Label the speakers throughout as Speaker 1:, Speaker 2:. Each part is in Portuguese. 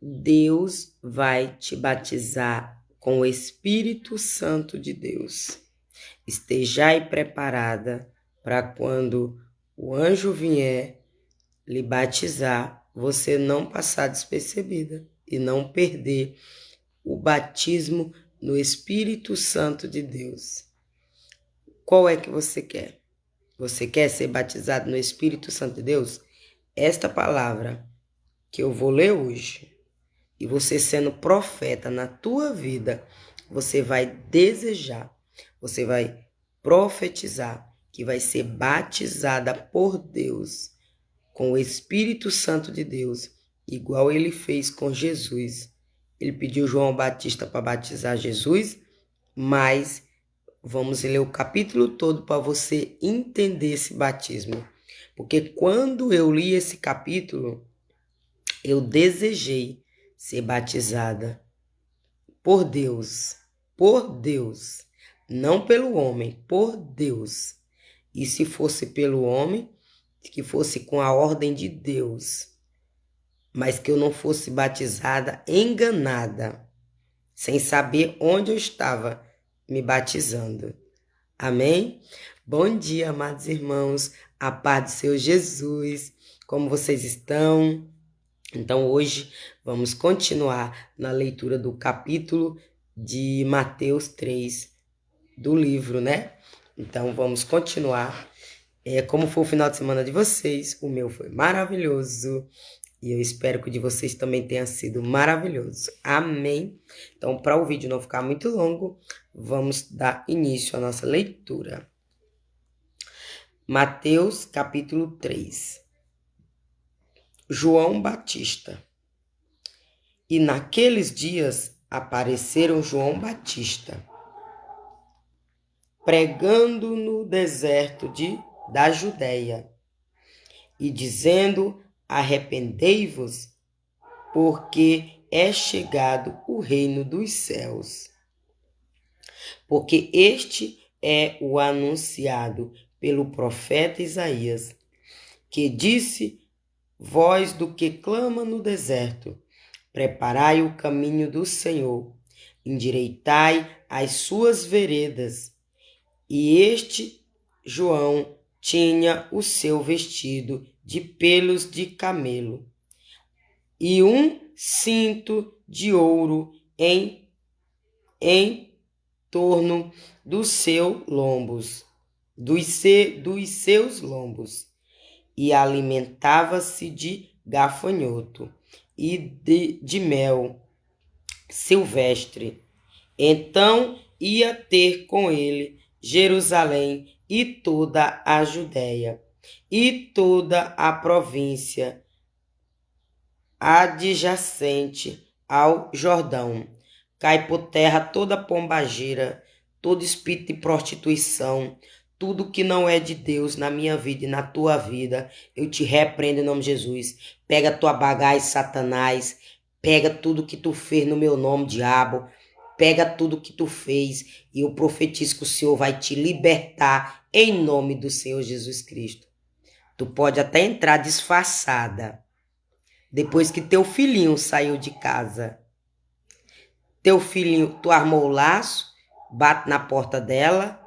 Speaker 1: Deus vai te batizar com o Espírito Santo de Deus. Estejai preparada para quando o anjo vier lhe batizar, você não passar despercebida e não perder o batismo no Espírito Santo de Deus. Qual é que você quer? Você quer ser batizado no Espírito Santo de Deus? Esta palavra que eu vou ler hoje, e você sendo profeta na tua vida, você vai desejar, você vai profetizar que vai ser batizada por Deus com o Espírito Santo de Deus, igual ele fez com Jesus. Ele pediu João Batista para batizar Jesus, mas vamos ler o capítulo todo para você entender esse batismo. Porque quando eu li esse capítulo, eu desejei ser batizada por Deus, não pelo homem, por Deus. E se fosse pelo homem, que fosse com a ordem de Deus, mas que eu não fosse batizada enganada, sem saber onde eu estava me batizando. Amém? Bom dia, amados irmãos, a paz do Senhor Jesus, como vocês estão? Então hoje vamos continuar na leitura do capítulo de Mateus 3, do livro, né? Então vamos continuar. Como foi o final de semana de vocês, o meu foi maravilhoso. E eu espero que o de vocês também tenha sido maravilhoso. Amém? Então, para o vídeo não ficar muito longo, vamos dar início à nossa leitura. Mateus, capítulo 3. João Batista. E naqueles dias apareceram João Batista, pregando no deserto da Judéia, e dizendo: arrependei-vos, porque é chegado o reino dos céus. Porque este é o anunciado pelo profeta Isaías, que disse: voz do que clama no deserto, preparai o caminho do Senhor, endireitai as suas veredas. E este João tinha o seu vestido de pelos de camelo e um cinto de ouro em torno dos seus lombos, seus lombos, e alimentava-se de gafanhoto e de mel silvestre. Então ia ter com ele Jerusalém e toda a Judéia e toda a província adjacente ao Jordão. Cai por terra toda pombagira, todo espírito de prostituição, tudo que não é de Deus na minha vida e na tua vida, eu te repreendo em nome de Jesus. Pega tua bagagem, Satanás, pega tudo que tu fez no meu nome, diabo, pega tudo que tu fez e eu profetizo que o Senhor vai te libertar em nome do Senhor Jesus Cristo. Tu pode até entrar disfarçada, depois que teu filhinho saiu de casa. Teu filhinho, tu armou o laço, bate na porta dela,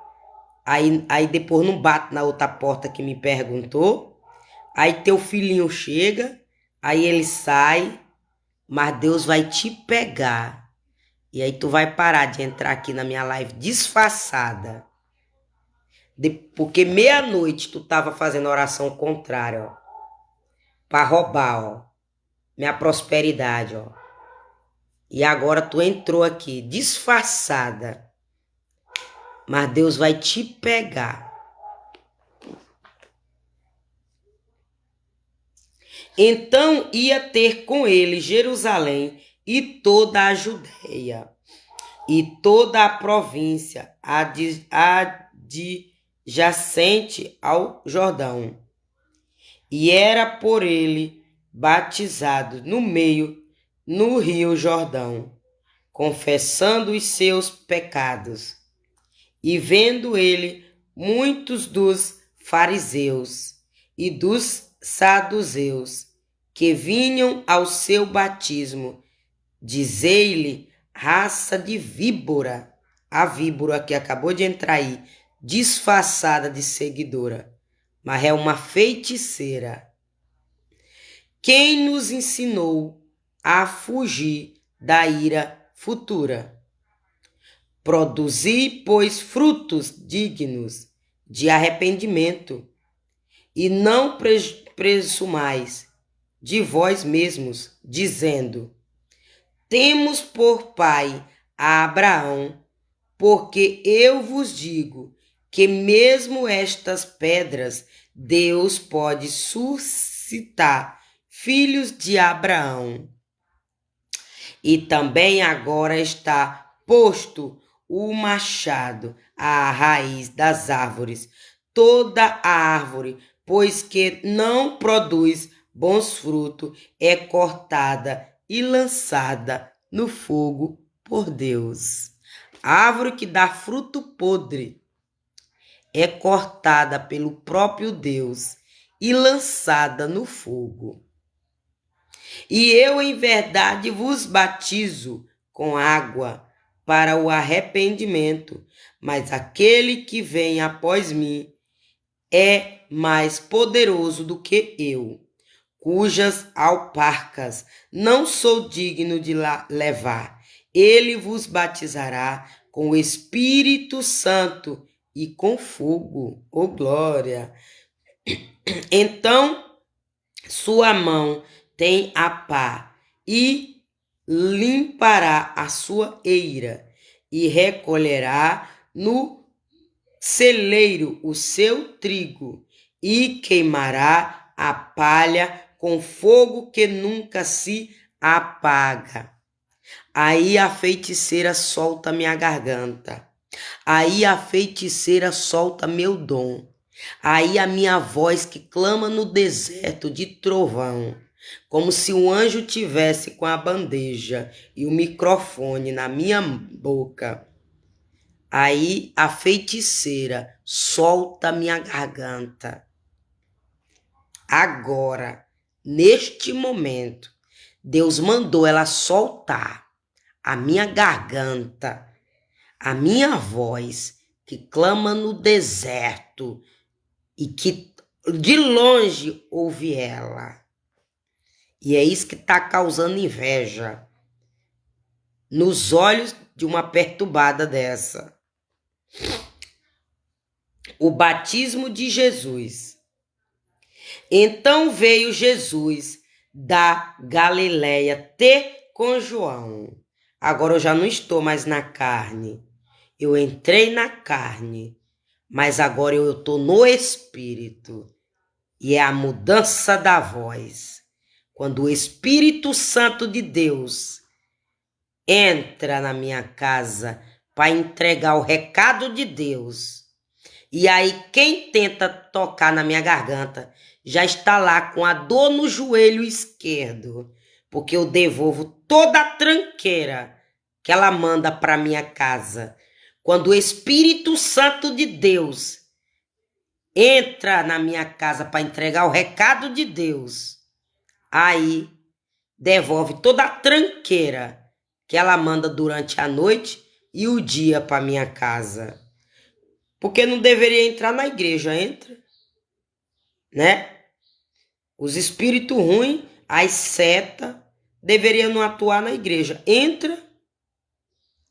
Speaker 1: aí depois não bate na outra porta que me perguntou, aí teu filhinho chega, aí ele sai, mas Deus vai te pegar. E aí tu vai parar de entrar aqui na minha live disfarçada. Porque meia-noite tu tava fazendo oração contrária, ó. Pra roubar, ó. Minha prosperidade, ó. E agora tu entrou aqui disfarçada. Mas Deus vai te pegar. Então ia ter com ele Jerusalém e toda a Judéia e toda a província adjacente ao Jordão. E era por ele batizado no rio Jordão, confessando os seus pecados. E vendo ele muitos dos fariseus e dos saduceus que vinham ao seu batismo, Dizei-lhe raça de víbora, a víbora que acabou de entrar aí, disfarçada de seguidora, mas é uma feiticeira. Quem nos ensinou a fugir da ira futura? Produzi, pois, frutos dignos de arrependimento, e não presumais de vós mesmos, dizendo: temos por pai a Abraão, porque eu vos digo que mesmo estas pedras Deus pode suscitar filhos de Abraão. E também agora está posto o machado à raiz das árvores. Toda a árvore, pois que não produz bons frutos, é cortada e lançada no fogo por Deus. A árvore que dá fruto podre é cortada pelo próprio Deus e lançada no fogo. E eu, em verdade, vos batizo com água para o arrependimento, mas aquele que vem após mim é mais poderoso do que eu, cujas alparcas não sou digno de levar. Ele vos batizará com o Espírito Santo e com fogo. Oh, glória! Então, sua mão tem a pá e limpará a sua eira e recolherá no celeiro o seu trigo e queimará a palha com fogo que nunca se apaga. Aí a feiticeira solta minha garganta. Aí a feiticeira solta meu dom. Aí a minha voz que clama no deserto de trovão, como se um anjo tivesse com a bandeja e o microfone na minha boca. Aí a feiticeira solta minha garganta. Agora, neste momento, Deus mandou ela soltar a minha garganta, a minha voz que clama no deserto e que de longe ouve ela. E é isso que está causando inveja nos olhos de uma perturbada dessa. O batismo de Jesus. Então veio Jesus da Galileia ter com João. Agora eu já não estou mais na carne. Eu entrei na carne, mas agora eu estou no Espírito. E é a mudança da voz. Quando o Espírito Santo de Deus entra na minha casa para entregar o recado de Deus, e aí quem tenta tocar na minha garganta já está lá com a dor no joelho esquerdo, porque eu devolvo toda a tranqueira que ela manda para minha casa. Quando o Espírito Santo de Deus entra na minha casa para entregar o recado de Deus, aí devolve toda a tranqueira que ela manda durante a noite e o dia para minha casa. Porque não deveria entrar na igreja, entra, né? Os espíritos ruins, as setas, deveriam não atuar na igreja. Entra,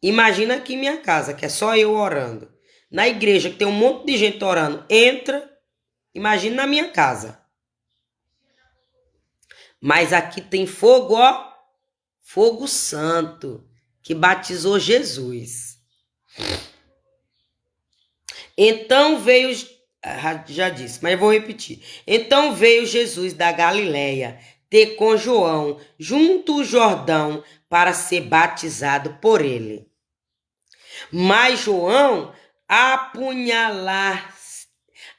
Speaker 1: imagina aqui em minha casa, que é só eu orando. Na igreja, que tem um monte de gente orando, entra, imagina na minha casa. Mas aqui tem fogo, ó, fogo santo, que batizou Jesus. Então veio, já disse, mas eu vou repetir. Então veio Jesus da Galileia ter com João junto ao Jordão para ser batizado por ele. Mas João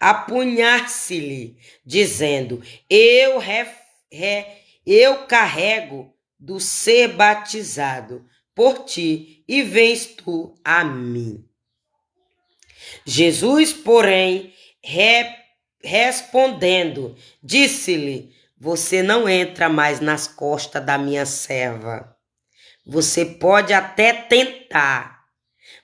Speaker 1: apunhar-se-lhe, dizendo: eu carrego do ser batizado por ti, e vens tu a mim. Jesus, porém, respondendo, disse-lhe: você não entra mais nas costas da minha serva, Você pode até tentar,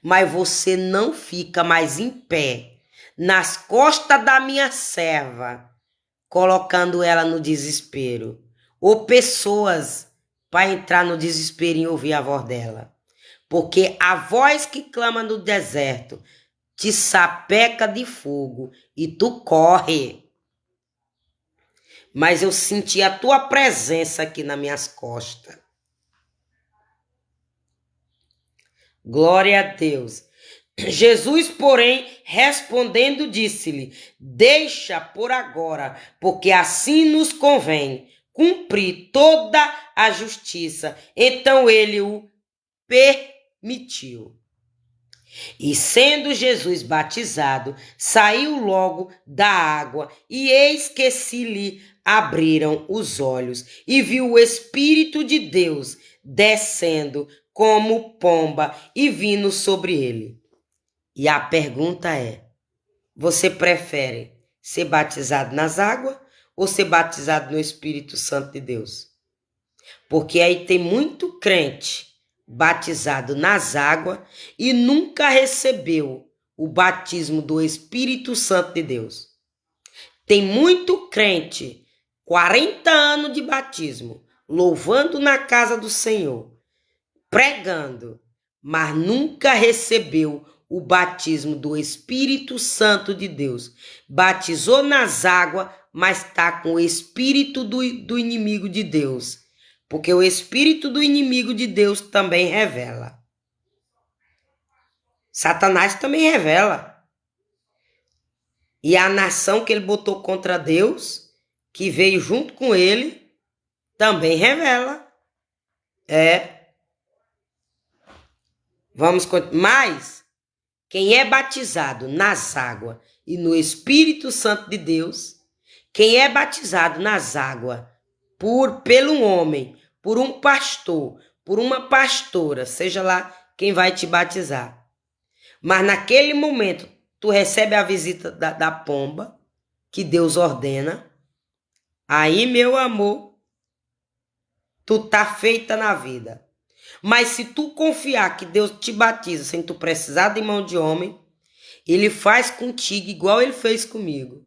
Speaker 1: mas você não fica mais em pé nas costas da minha serva, colocando ela no desespero. Ou pessoas para entrar no desespero e ouvir a voz dela. Porque a voz que clama no deserto te sapeca de fogo e tu corre. Mas eu senti a tua presença aqui nas minhas costas. Glória a Deus. Jesus, porém, respondendo, disse-lhe: deixa por agora, porque assim nos convém cumprir toda a justiça. Então ele o permitiu. E sendo Jesus batizado, saiu logo da água, e eis que se lhe abriram os olhos, e viu o Espírito de Deus descendo como pomba e vindo sobre ele. E a pergunta é: você prefere ser batizado nas águas ou ser batizado no Espírito Santo de Deus? Porque aí tem muito crente batizado nas águas e nunca recebeu o batismo do Espírito Santo de Deus. Tem muito crente, 40 anos de batismo, louvando na casa do Senhor, pregando, mas nunca recebeu o batismo do Espírito Santo de Deus. Batizou nas águas, mas está com o espírito do inimigo de Deus. Porque o espírito do inimigo de Deus também revela. Satanás também revela. E a nação que ele botou contra Deus, que veio junto com ele, também revela. Vamos continuar. Mas quem é batizado nas águas e no Espírito Santo de Deus, quem é batizado nas águas pelo homem, por um pastor, por uma pastora, seja lá quem vai te batizar. Mas naquele momento, tu recebe a visita da pomba, que Deus ordena. Aí, meu amor, tu tá feita na vida. Mas se tu confiar que Deus te batiza sem tu precisar de mão de homem, ele faz contigo igual ele fez comigo.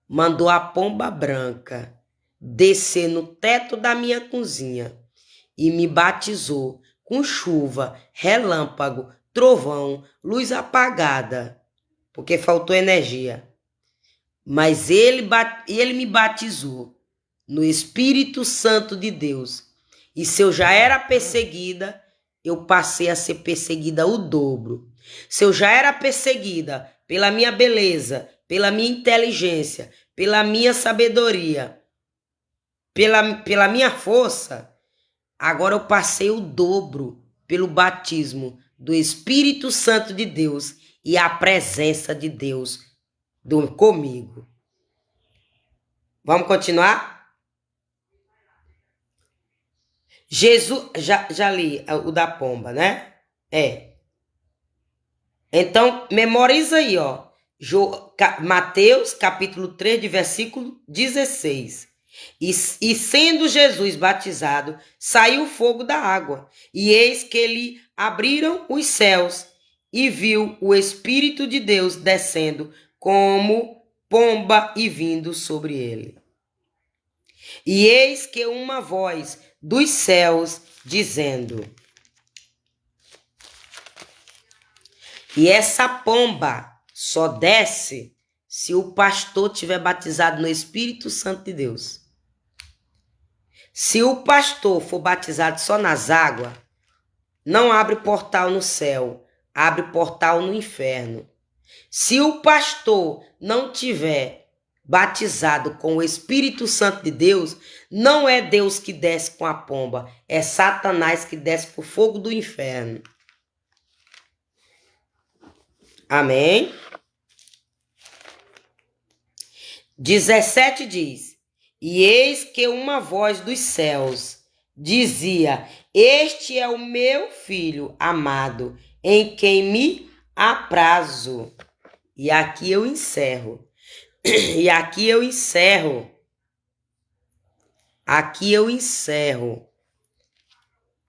Speaker 1: Mandou a pomba branca descer no teto da minha cozinha e me batizou com chuva, relâmpago, trovão, luz apagada, porque faltou energia. Mas ele me batizou no Espírito Santo de Deus. E se eu já era perseguida, eu passei a ser perseguida o dobro. Se eu já era perseguida pela minha beleza, pela minha inteligência, pela minha sabedoria, pela minha força, agora eu passei o dobro pelo batismo do Espírito Santo de Deus e a presença de Deus comigo. Vamos continuar? Jesus, já li o da pomba, né? Então, memoriza aí, ó. Mateus, capítulo 3, de versículo 16. E sendo Jesus batizado, saiu fogo da água, e eis que lhe abriram os céus, e viu o Espírito de Deus descendo como pomba e vindo sobre ele. E eis que uma voz dos céus dizendo... E essa pomba só desce se o pastor tiver batizado no Espírito Santo de Deus. Se o pastor for batizado só nas águas, não abre portal no céu, abre portal no inferno. Se o pastor não tiver batizado com o Espírito Santo de Deus, não é Deus que desce com a pomba, é Satanás que desce com o fogo do inferno. Amém? 17 diz: e eis que uma voz dos céus dizia: este é o meu filho amado, em quem me aprazo. E aqui eu encerro. E aqui eu encerro. Aqui eu encerro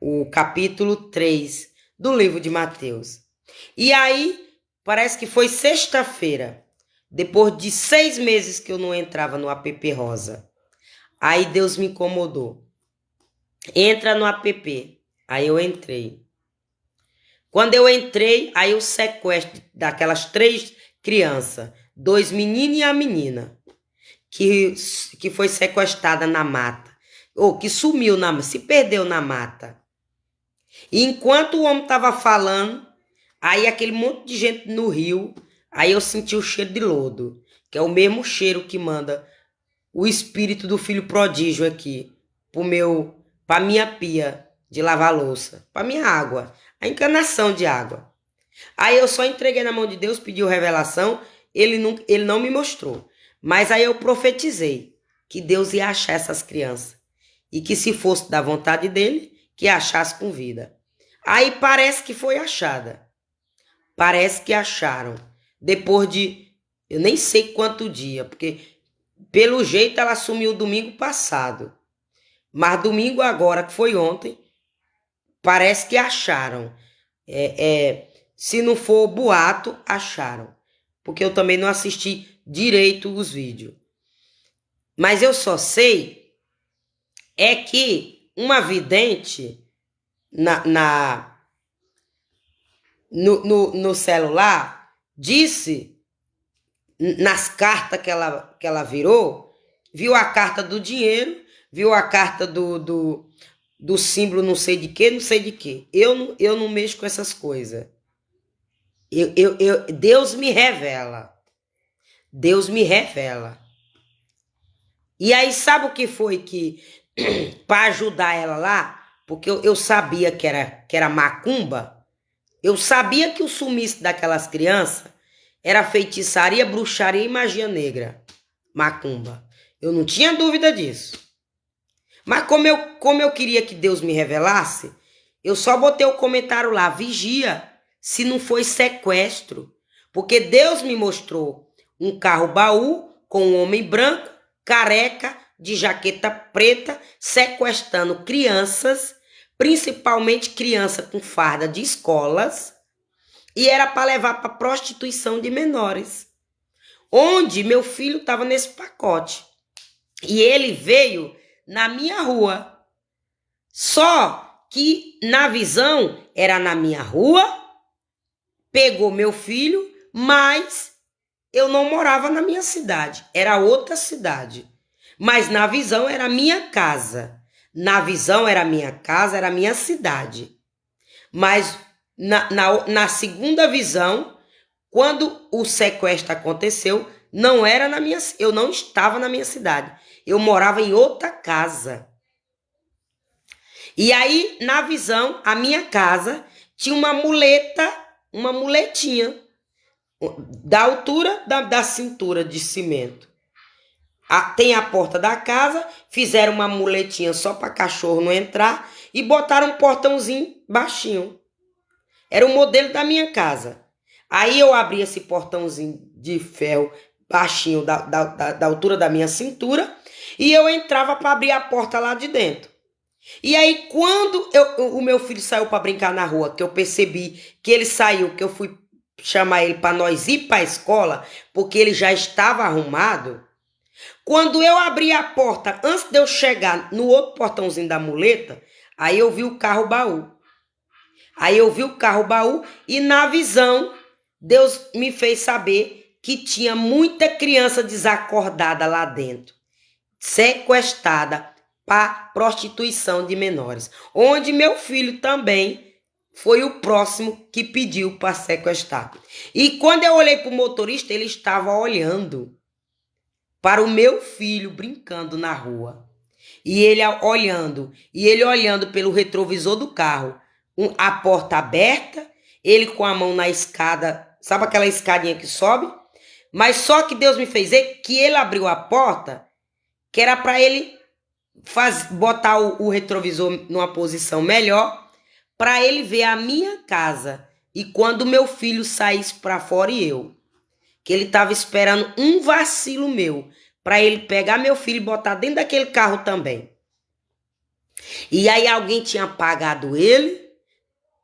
Speaker 1: o capítulo 3 do livro de Mateus. E aí, parece que foi sexta-feira, depois de 6 meses que eu não entrava no app Rosa. Aí Deus me incomodou. Entra no app. Aí eu entrei. Quando eu entrei, aí o sequestro daquelas 3 crianças, 2 meninos e a menina, que foi sequestrada na mata, ou que sumiu, se perdeu na mata. E enquanto o homem estava falando, aí aquele monte de gente no rio, aí eu senti o cheiro de lodo, que é o mesmo cheiro que manda o espírito do filho prodígio aqui, para minha pia de lavar louça, para minha água, a encanação de água. Aí eu só entreguei na mão de Deus, pediu revelação, ele não me mostrou. Mas aí eu profetizei que Deus ia achar essas crianças. E que se fosse da vontade dele, que achasse com vida. Aí parece que foi achada. Parece que acharam. Depois de, eu nem sei quanto dia, porque pelo jeito ela sumiu domingo passado. Mas domingo agora, que foi ontem, parece que acharam. Se não for boato, acharam. Porque eu também não assisti direito os vídeos. Mas eu só sei é que uma vidente no celular disse, nas cartas que ela virou, viu a carta do dinheiro, viu a carta do símbolo não sei de quê. Eu não mexo com essas coisas. Deus me revela. Deus me revela. E aí, sabe o que foi que, para ajudar ela lá, porque eu sabia que era macumba, eu sabia que o sumiço daquelas crianças era feitiçaria, bruxaria e magia negra. Macumba. Eu não tinha dúvida disso. Mas como eu queria que Deus me revelasse, eu só botei o comentário lá, vigia, se não foi sequestro. Porque Deus me mostrou um carro-baú com um homem branco, careca, de jaqueta preta, sequestrando crianças, principalmente criança com farda de escolas, e era para levar para prostituição de menores. Onde meu filho estava nesse pacote. E ele veio na minha rua. Só que na visão era na minha rua, pegou meu filho, mas eu não morava na minha cidade, era outra cidade. Mas na visão era minha casa. Na visão era minha casa, era minha cidade. Mas na segunda visão, quando o sequestro aconteceu, eu não estava na minha cidade. Eu morava em outra casa. E aí, na visão, a minha casa tinha uma muletinha, da altura da cintura de cimento. Tem a porta da casa, fizeram uma muletinha só para cachorro não entrar e botaram um portãozinho baixinho. Era o modelo da minha casa. Aí eu abri esse portãozinho de ferro baixinho, da altura da minha cintura, e eu entrava para abrir a porta lá de dentro. E aí, quando o meu filho saiu para brincar na rua, que eu percebi que ele saiu, que eu fui chamar ele para nós ir para a escola, porque ele já estava arrumado, quando eu abri a porta, antes de eu chegar no outro portãozinho da muleta, aí eu vi o carro-baú. E na visão, Deus me fez saber que tinha muita criança desacordada lá dentro, sequestrada para prostituição de menores. Onde meu filho também foi o próximo que pediu para sequestrar. E quando eu olhei para o motorista, ele estava olhando para o meu filho brincando na rua. E ele olhando pelo retrovisor do carro, a porta aberta, ele com a mão na escada, sabe aquela escadinha que sobe? Mas só que Deus me fez ver que ele abriu a porta, que era para ele botar o retrovisor numa posição melhor, para ele ver a minha casa. E quando meu filho saísse para fora e eu, que ele estava esperando um vacilo meu, para ele pegar meu filho e botar dentro daquele carro também. E aí alguém tinha pagado ele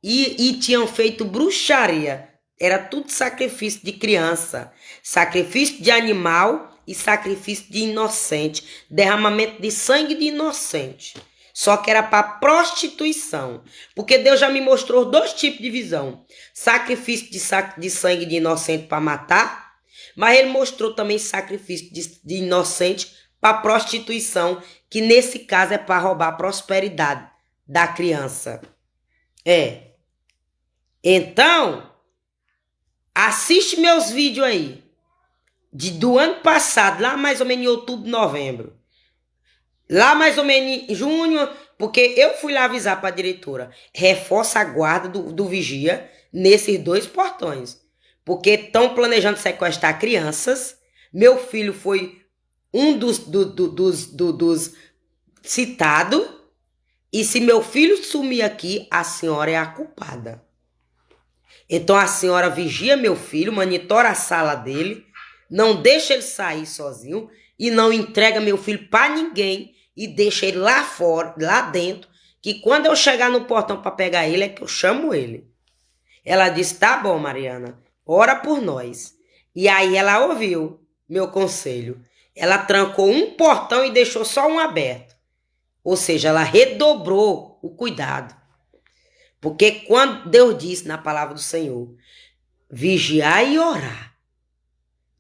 Speaker 1: e tinham feito bruxaria. Era tudo sacrifício de criança, sacrifício de animal e sacrifício de inocente, derramamento de sangue de inocente. Só que era para prostituição. Porque Deus já me mostrou dois tipos de visão. Sacrifício de sangue de inocente para matar, mas ele mostrou também sacrifício de inocente para prostituição, que nesse caso é para roubar a prosperidade da criança. Então, assiste meus vídeos aí. Do ano passado, lá mais ou menos em outubro, novembro. Lá mais ou menos em junho, porque eu fui lá avisar para a diretora. Reforça a guarda do vigia nesses dois portões. Porque estão planejando sequestrar crianças. Meu filho foi um dos citados. E se meu filho sumir aqui, a senhora é a culpada. Então a senhora vigia meu filho, monitora a sala dele, não deixa ele sair sozinho e não entrega meu filho para ninguém e deixa ele lá fora, lá dentro, que quando eu chegar no portão para pegar ele é que eu chamo ele. Ela disse, tá bom, Mariana, ora por nós. E aí ela ouviu meu conselho. Ela trancou um portão e deixou só um aberto. Ou seja, ela redobrou o cuidado. Porque quando Deus disse na palavra do Senhor, vigiar e orar.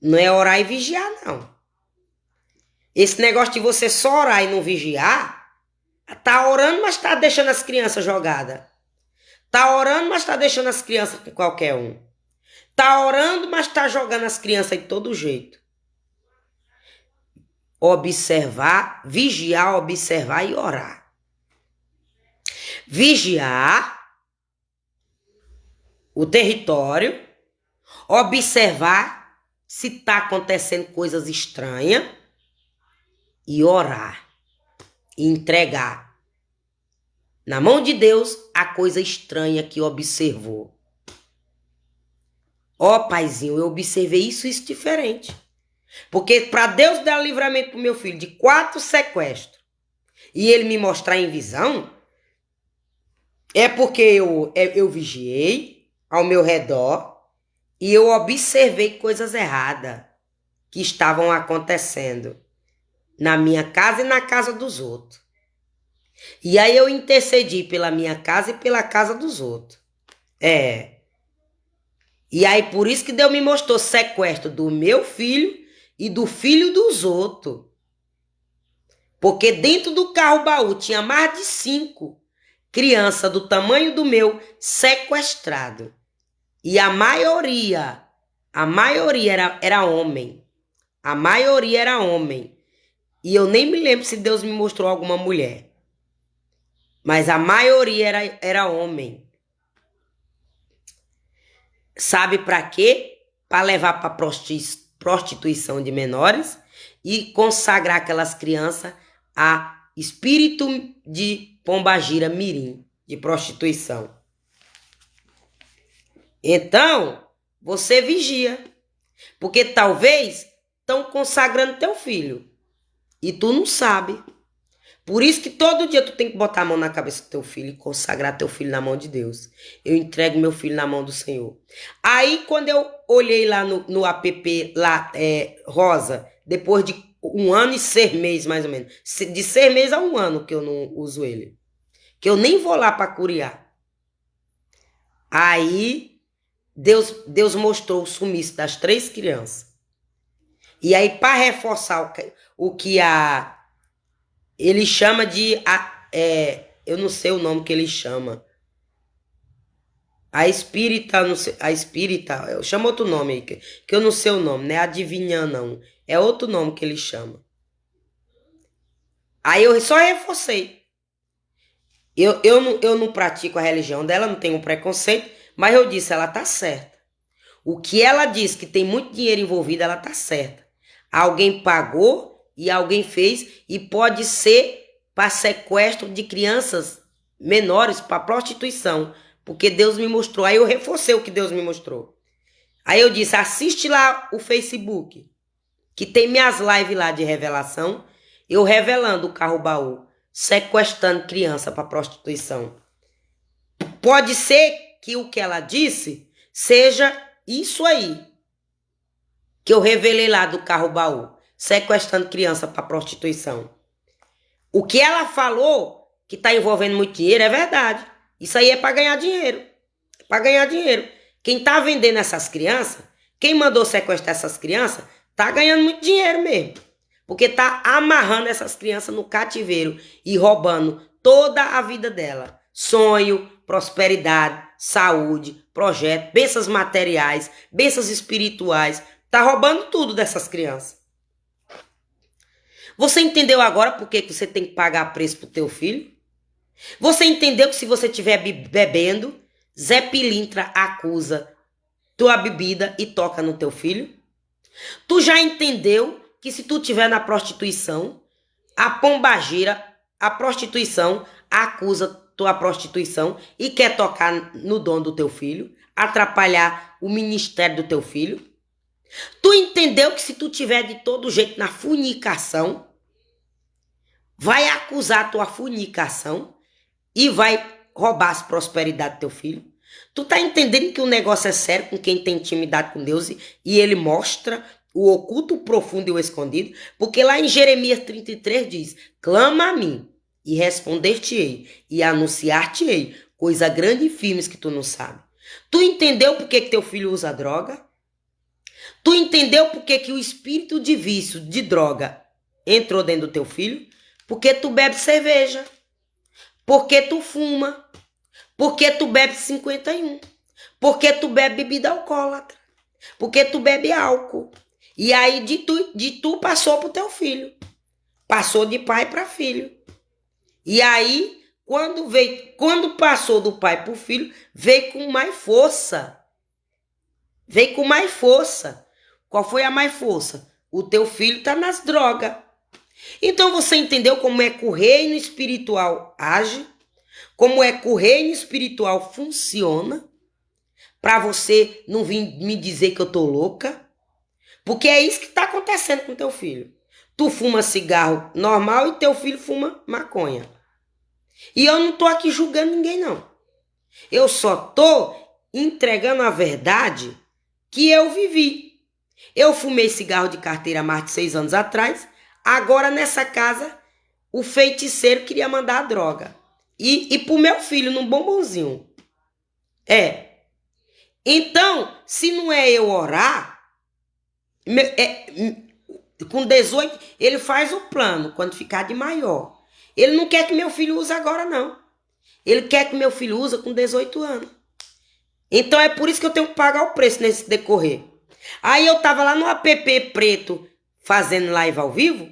Speaker 1: Não é orar e vigiar, não. Esse negócio de você só orar e não vigiar, tá orando, mas tá deixando as crianças jogadas. Tá orando, mas tá deixando as crianças com qualquer um. Tá orando, mas tá jogando as crianças de todo jeito. Observar, vigiar, observar e orar. Vigiar o território, observar se está acontecendo coisas estranhas e orar, e entregar na mão de Deus a coisa estranha que observou. Paizinho, eu observei isso diferente. Porque para Deus dar livramento pro meu filho de 4 sequestros e ele me mostrar em visão, é porque eu vigiei ao meu redor e eu observei coisas erradas que estavam acontecendo na minha casa e na casa dos outros. E aí eu intercedi pela minha casa e pela casa dos outros. E aí por isso que Deus me mostrou sequestro do meu filho e do filho dos outros. Porque dentro do carro baú tinha mais de 5 crianças do tamanho do meu sequestrado. E a maioria era homem. A maioria era homem. E eu nem me lembro se Deus me mostrou alguma mulher. Mas a maioria era homem. Sabe para quê? Para levar para prostituição de menores e consagrar aquelas crianças a espírito de pombagira mirim, de prostituição. Então, você vigia. Porque talvez estão consagrando teu filho. E tu não sabe. Por isso que todo dia tu tem que botar a mão na cabeça do teu filho e consagrar teu filho na mão de Deus. Eu entrego meu filho na mão do Senhor. Aí quando eu olhei lá no app, lá, Rosa, depois de 1 ano e 6 meses mais ou menos. De 6 meses a 1 ano que eu não uso ele. Que eu nem vou lá para curiar. Aí Deus mostrou o sumiço das 3 crianças. E aí para reforçar o que ele chama de... eu não sei o nome que ele chama. A espírita, não sei, a espírita, eu chamo outro nome aí, que eu não sei o nome, não é adivinhando não. É outro nome que ele chama. Aí eu só reforcei. Eu não pratico a religião dela, não tenho preconceito, mas eu disse, ela tá certa. O que ela diz que tem muito dinheiro envolvido, ela tá certa. Alguém pagou e alguém fez, e pode ser para sequestro de crianças menores, para prostituição, porque Deus me mostrou. Aí eu reforcei o que Deus me mostrou. Aí eu disse, assiste lá o Facebook, que tem minhas lives lá de revelação, eu revelando o carro baú, sequestrando criança para prostituição. Pode ser que o que ela disse seja isso aí que eu revelei lá do carro baú, sequestrando criança para prostituição. O que ela falou que está envolvendo muito dinheiro é verdade. Isso aí é para ganhar dinheiro. É para ganhar dinheiro. Quem está vendendo essas crianças, quem mandou sequestrar essas crianças, tá ganhando muito dinheiro mesmo. Porque tá amarrando essas crianças no cativeiro e roubando toda a vida dela. Sonho, prosperidade, saúde, projeto, bênçãos materiais, bênçãos espirituais. Tá roubando tudo dessas crianças. Você entendeu agora por que você tem que pagar preço pro teu filho? Você entendeu que se você estiver bebendo, Zé Pilintra acusa tua bebida e toca no teu filho? Tu já entendeu que se tu estiver na prostituição, a pombagira, a prostituição, acusa tua prostituição e quer tocar no dom do teu filho, atrapalhar o ministério do teu filho? Tu entendeu que se tu tiver de todo jeito na fornicação, vai acusar tua fornicação e vai roubar as prosperidades do teu filho? Tu tá entendendo que o negócio é sério com quem tem intimidade com Deus e ele mostra o oculto, o profundo e o escondido? Porque lá em Jeremias 33 diz: clama a mim e responder-te-ei e anunciar-te-ei coisa grande e firmes que tu não sabe. Tu entendeu por que teu filho usa droga? Tu entendeu por que o espírito de vício, de droga, entrou dentro do teu filho? Porque tu bebe cerveja. Porque tu fuma. Porque tu bebe 51. Porque tu bebe bebida alcoólatra. Porque tu bebe álcool. E aí de tu passou pro teu filho. Passou de pai para filho. E aí, quando passou do pai pro filho, veio com mais força. Veio com mais força. Qual foi a mais força? O teu filho tá nas drogas. Então você entendeu como é que o reino espiritual age? Como é que o reino espiritual funciona? Para você não vir me dizer que eu tô louca? Porque é isso que tá acontecendo com teu filho. Tu fuma cigarro normal e teu filho fuma maconha. E eu não tô aqui julgando ninguém, não. Eu só tô entregando a verdade que eu vivi. Eu fumei cigarro de carteira há mais de 6 anos atrás. Agora, nessa casa, o feiticeiro queria mandar a droga. E pro meu filho, num bombonzinho. Então, se não é eu orar, com 18, ele faz o plano quando ficar de maior. Ele não quer que meu filho use agora, não. Ele quer que meu filho use com 18 anos. Então, é por isso que eu tenho que pagar o preço nesse decorrer. Aí eu tava lá no app preto, fazendo live ao vivo.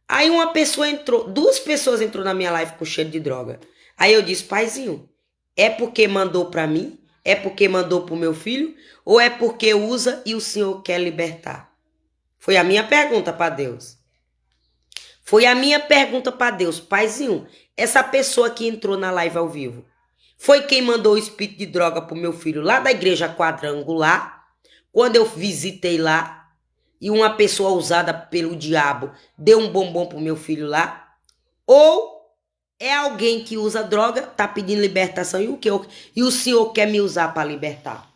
Speaker 1: Aí uma pessoa entrou, 2 pessoas entrou na minha live com cheiro de droga. Aí eu disse: paizinho, é porque mandou pra mim? É porque mandou pro meu filho? Ou é porque usa e o senhor quer libertar? Foi a minha pergunta para Deus. Foi a minha pergunta para Deus. Paizinho, essa pessoa que entrou na live ao vivo, foi quem mandou o espírito de droga pro meu filho lá da igreja quadrangular? Quando eu visitei lá e uma pessoa usada pelo diabo deu um bombom pro meu filho lá? Ou é alguém que usa droga, tá pedindo libertação e o senhor quer me usar para libertar?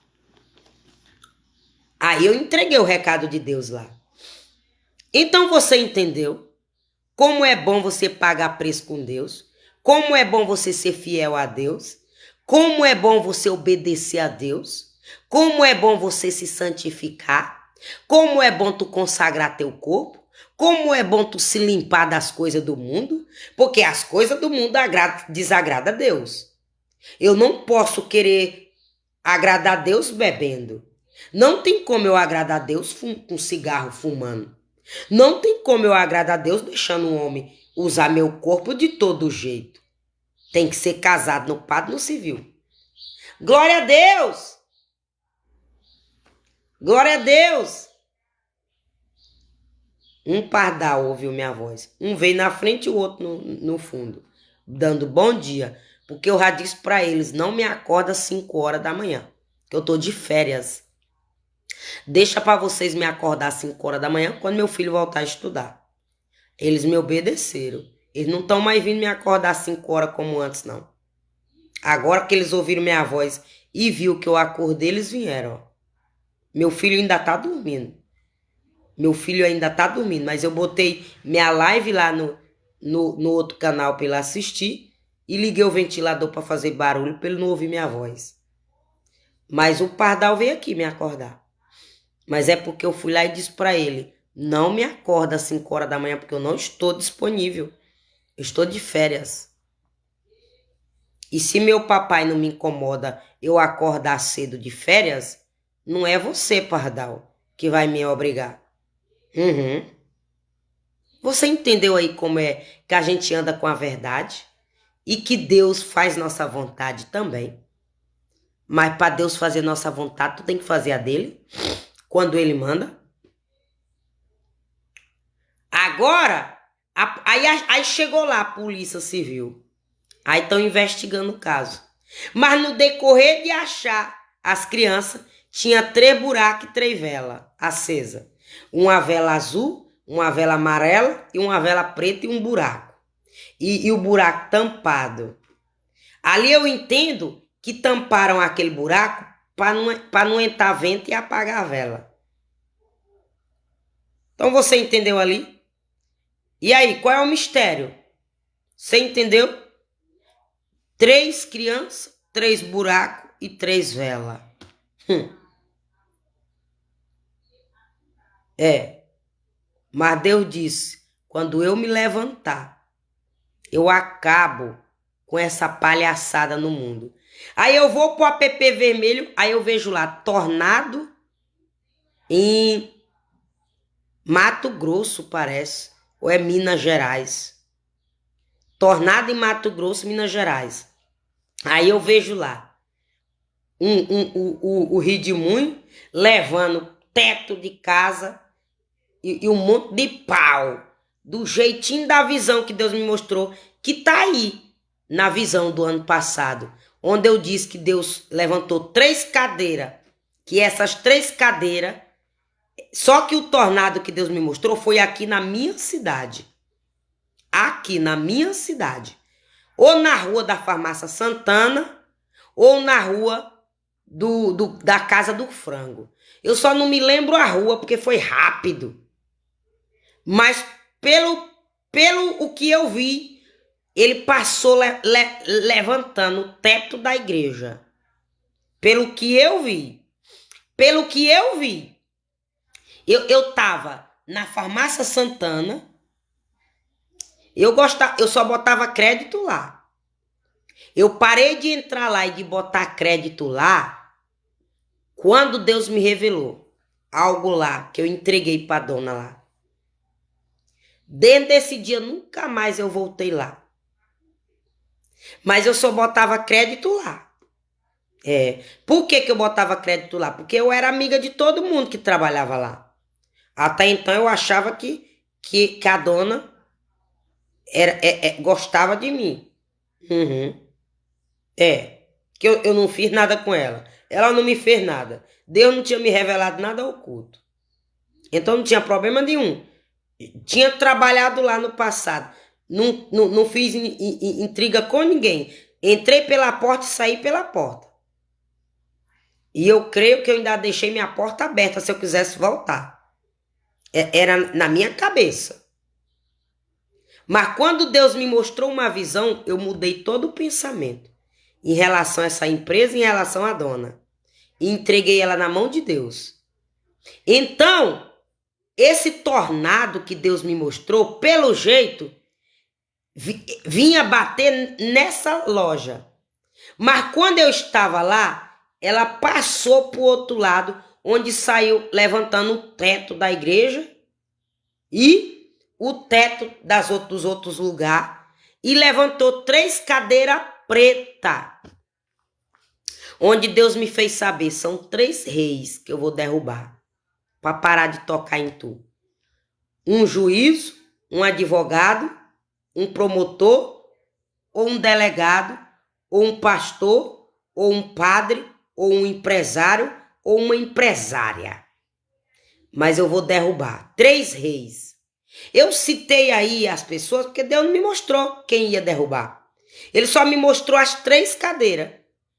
Speaker 1: Aí eu entreguei o recado de Deus lá. Então você entendeu como é bom você pagar preço com Deus? Como é bom você ser fiel a Deus? Como é bom você obedecer a Deus? Como é bom você se santificar? Como é bom tu consagrar teu corpo? Como é bom tu se limpar das coisas do mundo? Porque as coisas do mundo desagradam a Deus. Eu não posso querer agradar a Deus bebendo. Não tem como eu agradar a Deus com cigarro fumando. Não tem como eu agradar a Deus deixando um homem usar meu corpo de todo jeito. Tem que ser casado no padre, no civil. Glória a Deus! Glória a Deus! Um pardal ouviu minha voz. Um veio na frente e o outro no fundo, dando bom dia. Porque eu já disse para eles: não me acorda às 5 horas da manhã, que eu tô de férias. Deixa para vocês me acordar às 5 horas da manhã quando meu filho voltar a estudar. Eles me obedeceram. Eles não estão mais vindo me acordar às 5 horas como antes, não. Agora que eles ouviram minha voz e viu que eu acordei, eles vieram. Ó. Meu filho ainda tá dormindo. Mas eu botei minha live lá no outro canal para ele assistir e liguei o ventilador para fazer barulho para ele não ouvir minha voz. Mas o Pardal veio aqui me acordar. Mas é porque eu fui lá e disse para ele, não me acorda às 5 horas da manhã porque eu não estou disponível. Eu estou de férias. E se meu papai não me incomoda eu acordar cedo de férias, não é você, Pardal, que vai me obrigar. Uhum. Você entendeu aí como é que a gente anda com a verdade? E que Deus faz nossa vontade também. Mas para Deus fazer nossa vontade, tu tem que fazer a dele, quando ele manda. Agora, aí chegou lá a Polícia Civil. Aí estão investigando o caso. Mas no decorrer de achar as crianças, tinha 3 buracos e 3 velas acesas. Uma vela azul, uma vela amarela e uma vela preta e um buraco. E o buraco tampado. Ali eu entendo que tamparam aquele buraco para não entrar vento e apagar a vela. Então você entendeu ali? E aí, qual é o mistério? Você entendeu? 3 crianças, 3 buracos e 3 velas. Mas Deus disse, quando eu me levantar, eu acabo com essa palhaçada no mundo. Aí eu vou pro app vermelho, aí eu vejo lá, tornado em Mato Grosso, parece. Ou é Minas Gerais. Tornado em Mato Grosso, Minas Gerais. Aí eu vejo lá o Redemoinho levando teto de casa e um monte de pau. Do jeitinho da visão que Deus me mostrou, que tá aí na visão do ano passado. Onde eu disse que Deus levantou 3 cadeiras. Que essas 3 cadeiras, só que o tornado que Deus me mostrou foi aqui na minha cidade. Aqui na minha cidade. Ou na rua da Farmácia Santana, ou na rua da Casa do Frango. Eu só não me lembro a rua, porque foi rápido. Mas pelo o que eu vi, ele passou levantando o teto da igreja. Pelo que eu vi. Eu tava na Farmácia Santana. Eu só botava crédito lá. Eu parei de entrar lá e de botar crédito lá quando Deus me revelou algo lá que eu entreguei para a dona lá. Desde esse dia nunca mais eu voltei lá. Mas eu só botava crédito lá. Por que eu botava crédito lá? Porque eu era amiga de todo mundo que trabalhava lá. Até então eu achava que a dona gostava de mim. Uhum. Que eu não fiz nada com ela. Ela não me fez nada. Deus não tinha me revelado nada oculto. Então não tinha problema nenhum. Tinha trabalhado lá no passado. Não fiz intriga com ninguém. Entrei pela porta e saí pela porta. E eu creio que eu ainda deixei minha porta aberta se eu quisesse voltar. Era na minha cabeça. Mas quando Deus me mostrou uma visão, eu mudei todo o pensamento em relação a essa empresa, em relação à dona. E entreguei ela na mão de Deus. Então, esse tornado que Deus me mostrou, pelo jeito, vinha bater nessa loja. Mas quando eu estava lá, ela passou para o outro lado, onde saiu levantando o teto da igreja e o teto dos outros lugares, e levantou 3 cadeiras pretas. Onde Deus me fez saber, são 3 reis que eu vou derrubar, para parar de tocar em tu. Um juízo, um advogado, um promotor, ou um delegado, ou um pastor, ou um padre, ou um empresário, ou uma empresária. Mas eu vou derrubar 3 reis. Eu citei aí as pessoas porque Deus não me mostrou quem ia derrubar. Ele só me mostrou as 3 cadeiras.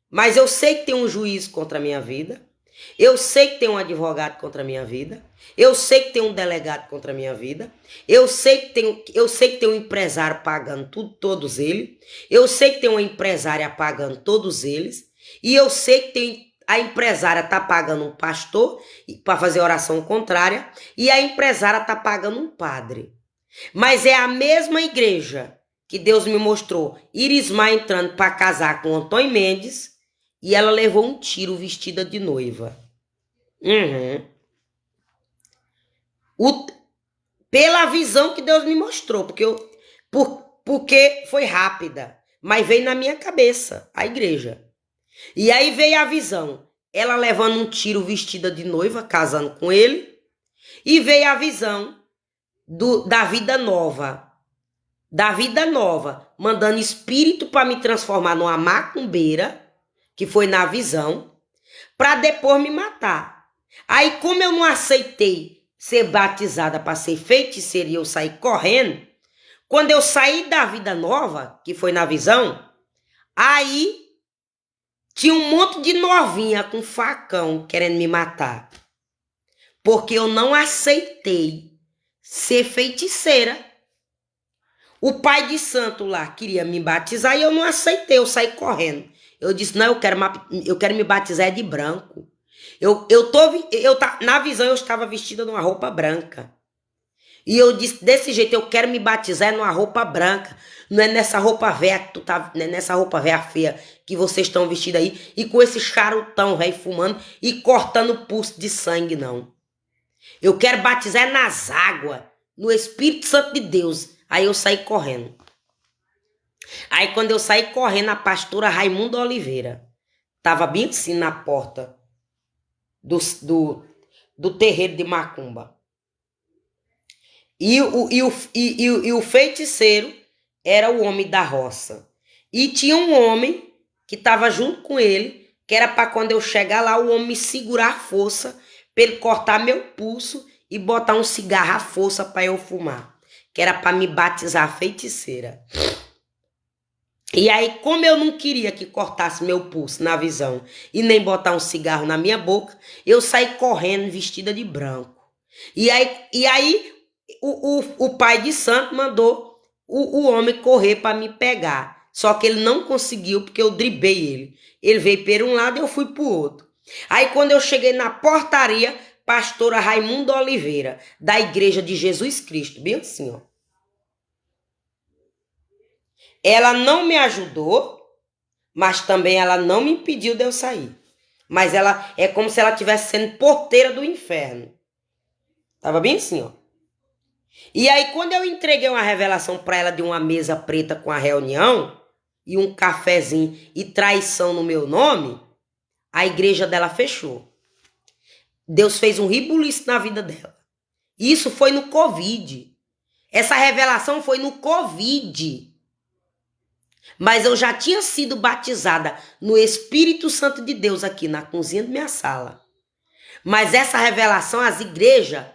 Speaker 1: Mas eu sei que tem um juiz contra a minha vida. Eu sei que tem um advogado contra a minha vida. Eu sei que tem um delegado contra a minha vida. Eu sei que tem um empresário pagando tudo, todos eles. Eu sei que tem uma empresária pagando todos eles. E eu sei que a empresária está pagando um pastor para fazer oração contrária. E a empresária está pagando um padre. Mas é a mesma igreja que Deus me mostrou Irismar entrando para casar com Antônio Mendes. E ela levou um tiro vestida de noiva. Pela visão que Deus me mostrou. Porque foi rápida. Mas veio na minha cabeça a igreja. E aí veio a visão. Ela levando um tiro vestida de noiva, casando com ele. E veio a visão da vida nova. Da vida nova. Mandando espírito para me transformar numa macumbeira. Que foi na visão, para depois me matar. Aí, como eu não aceitei ser batizada para ser feiticeira e eu saí correndo, quando eu saí da vida nova, que foi na visão, aí tinha um monte de novinha com facão querendo me matar. Porque eu não aceitei ser feiticeira. O pai de santo lá queria me batizar e eu não aceitei, eu saí correndo. Eu disse, não, eu quero me batizar de branco. Na visão eu estava vestida numa roupa branca. E eu disse, desse jeito, eu quero me batizar numa roupa branca. Não é nessa roupa velha não é nessa roupa velha feia que vocês estão vestidos aí. E com esse charutão velho fumando e cortando pulso de sangue, não. Eu quero batizar nas águas, no Espírito Santo de Deus. Aí eu saí correndo. Aí quando eu saí correndo, a pastora Raimunda Oliveira estava bem assim na porta do terreiro de Macumba. E o feiticeiro era o homem da roça. E tinha um homem que estava junto com ele, que era para quando eu chegar lá, o homem me segurar a força, para ele cortar meu pulso e botar um cigarro à força para eu fumar. Que era para me batizar feiticeira. E aí, como eu não queria que cortasse meu pulso na visão e nem botar um cigarro na minha boca, eu saí correndo vestida de branco. E aí o pai de santo mandou o homem correr para me pegar. Só que ele não conseguiu porque eu driblei ele. Ele veio para um lado e eu fui para o outro. Aí quando eu cheguei na portaria, pastora Raimunda Oliveira, da Igreja de Jesus Cristo, bem assim, ó. Ela não me ajudou, mas também ela não me impediu de eu sair. Mas ela é como se ela estivesse sendo porteira do inferno. Tava bem assim, ó. E aí, quando eu entreguei uma revelação para ela de uma mesa preta com a reunião, e um cafezinho e traição no meu nome, a igreja dela fechou. Deus fez um ribuliço na vida dela. Isso foi no Covid. Essa revelação foi no Covid. Mas eu já tinha sido batizada no Espírito Santo de Deus aqui na cozinha da minha sala. Mas essa revelação, as igrejas,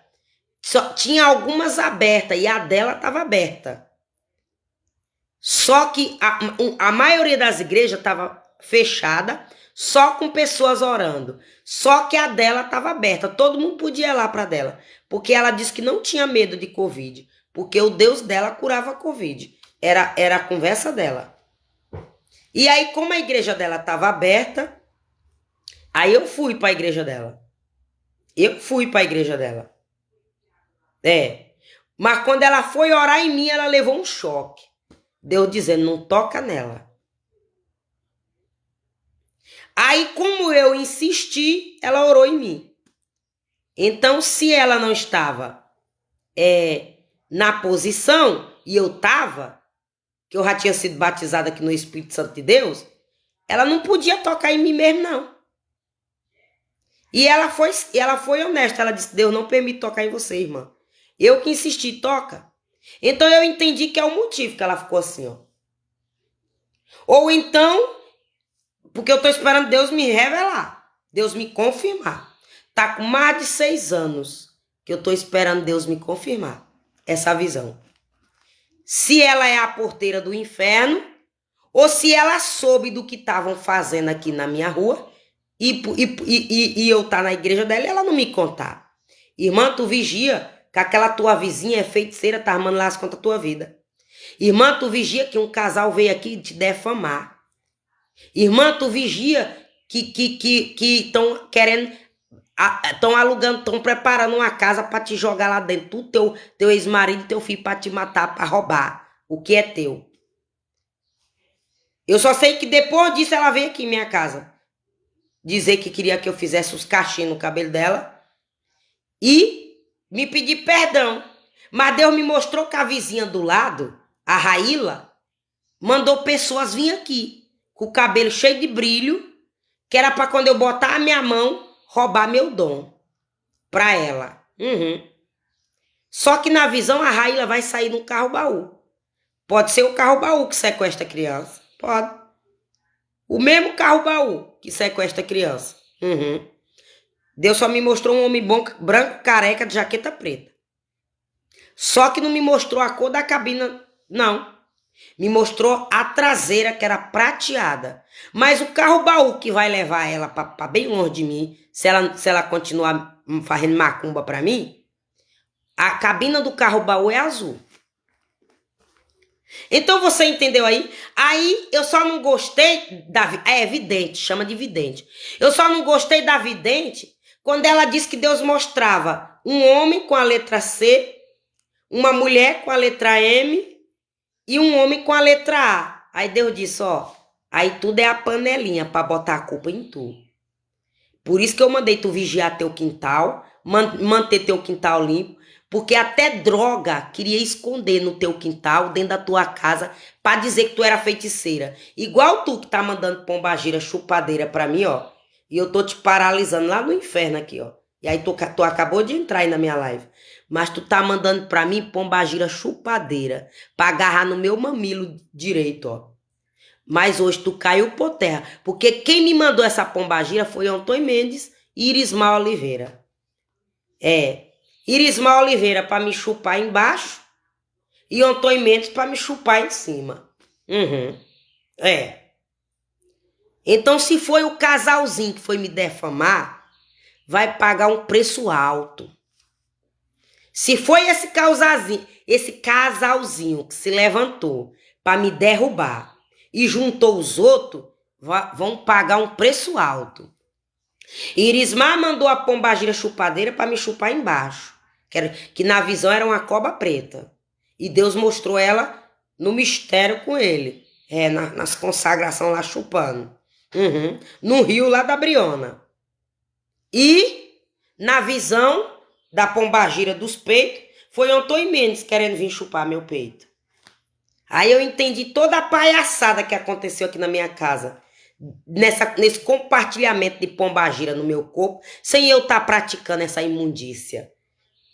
Speaker 1: só tinha algumas abertas e a dela estava aberta. Só que a maioria das igrejas estava fechada, só com pessoas orando. Só que a dela estava aberta, todo mundo podia ir lá para dela. Porque ela disse que não tinha medo de Covid, porque o Deus dela curava Covid. Era a conversa dela. E aí, como a igreja dela estava aberta, aí eu fui para a igreja dela. Mas quando ela foi orar em mim, ela levou um choque. Deus dizendo, não toca nela. Aí, como eu insisti, ela orou em mim. Então, se ela não estava na posição, e eu estava, que eu já tinha sido batizada aqui no Espírito Santo de Deus, ela não podia tocar em mim mesmo, não. E ela foi honesta, ela disse, Deus não permite tocar em você, irmã. Eu que insisti, toca. Então eu entendi que é o motivo que ela ficou assim, ó. Ou então, porque eu tô esperando Deus me revelar, Deus me confirmar. Tá com mais de 6 anos que eu tô esperando Deus me confirmar. essa visão. Se ela é a porteira do inferno, ou se ela soube do que estavam fazendo aqui na minha rua, e eu tá na igreja dela e ela não me contar. Irmã, tu vigia que aquela tua vizinha é feiticeira, tá armando lá as contas da tua vida. Irmã, tu vigia que um casal veio aqui te defamar. Irmã, tu vigia que estão querendo, estão alugando, estão preparando uma casa para te jogar lá dentro, teu ex-marido e teu filho para te matar, para roubar o que é teu. Eu só sei que depois disso ela veio aqui em minha casa dizer que queria que eu fizesse os cachinhos no cabelo dela e me pedir perdão. Mas Deus me mostrou que a vizinha do lado, a Raíla, mandou pessoas vir aqui com o cabelo cheio de brilho, que era para quando eu botar a minha mão, roubar meu dom para ela. Só que na visão a Raíla vai sair no carro baú. Pode ser o carro baú que sequestra a criança. Pode. O mesmo carro baú que sequestra a criança. Deus só me mostrou um homem branco, careca, de jaqueta preta. Só que não me mostrou a cor da cabina, não. Me mostrou a traseira, que era prateada. Mas o carro baú que vai levar ela para bem longe de mim, se ela continuar fazendo macumba para mim, a cabina do carro baú é azul. Então você entendeu aí? Aí eu só não gostei da... É vidente, chama de vidente. Eu só não gostei da vidente quando ela disse que Deus mostrava um homem com a letra C, uma mulher com a letra M e um homem com a letra A. Aí Deus disse, ó, aí tudo é a panelinha para botar a culpa em tu. Por isso que eu mandei tu vigiar teu quintal, manter teu quintal limpo, porque até droga queria esconder no teu quintal, dentro da tua casa, para dizer que tu era feiticeira. Igual tu que tá mandando pombagira chupadeira para mim, ó. E eu tô te paralisando lá no inferno aqui, ó. E aí tu acabou de entrar aí na minha live. Mas tu tá mandando para mim pombagira chupadeira, para agarrar no meu mamilo direito, ó. Mas hoje tu caiu por terra, porque quem me mandou essa pombagira foi Antônio Mendes e Irismar Oliveira. Irismar Oliveira para me chupar embaixo e Antônio Mendes para me chupar em cima. Então, se foi o casalzinho que foi me defamar, vai pagar um preço alto. Se foi esse casalzinho que se levantou para me derrubar e juntou os outros, vão pagar um preço alto. Irismar mandou a pombagira chupadeira para me chupar embaixo, que na visão era uma cobra preta. E Deus mostrou ela no mistério com ele, nas consagrações lá chupando. No rio lá da Briona. E na visão da pombagira dos peitos, foi Antônio Mendes querendo vir chupar meu peito. Aí eu entendi toda a palhaçada que aconteceu aqui na minha casa, nesse compartilhamento de pombagira no meu corpo, sem eu estar praticando essa imundícia.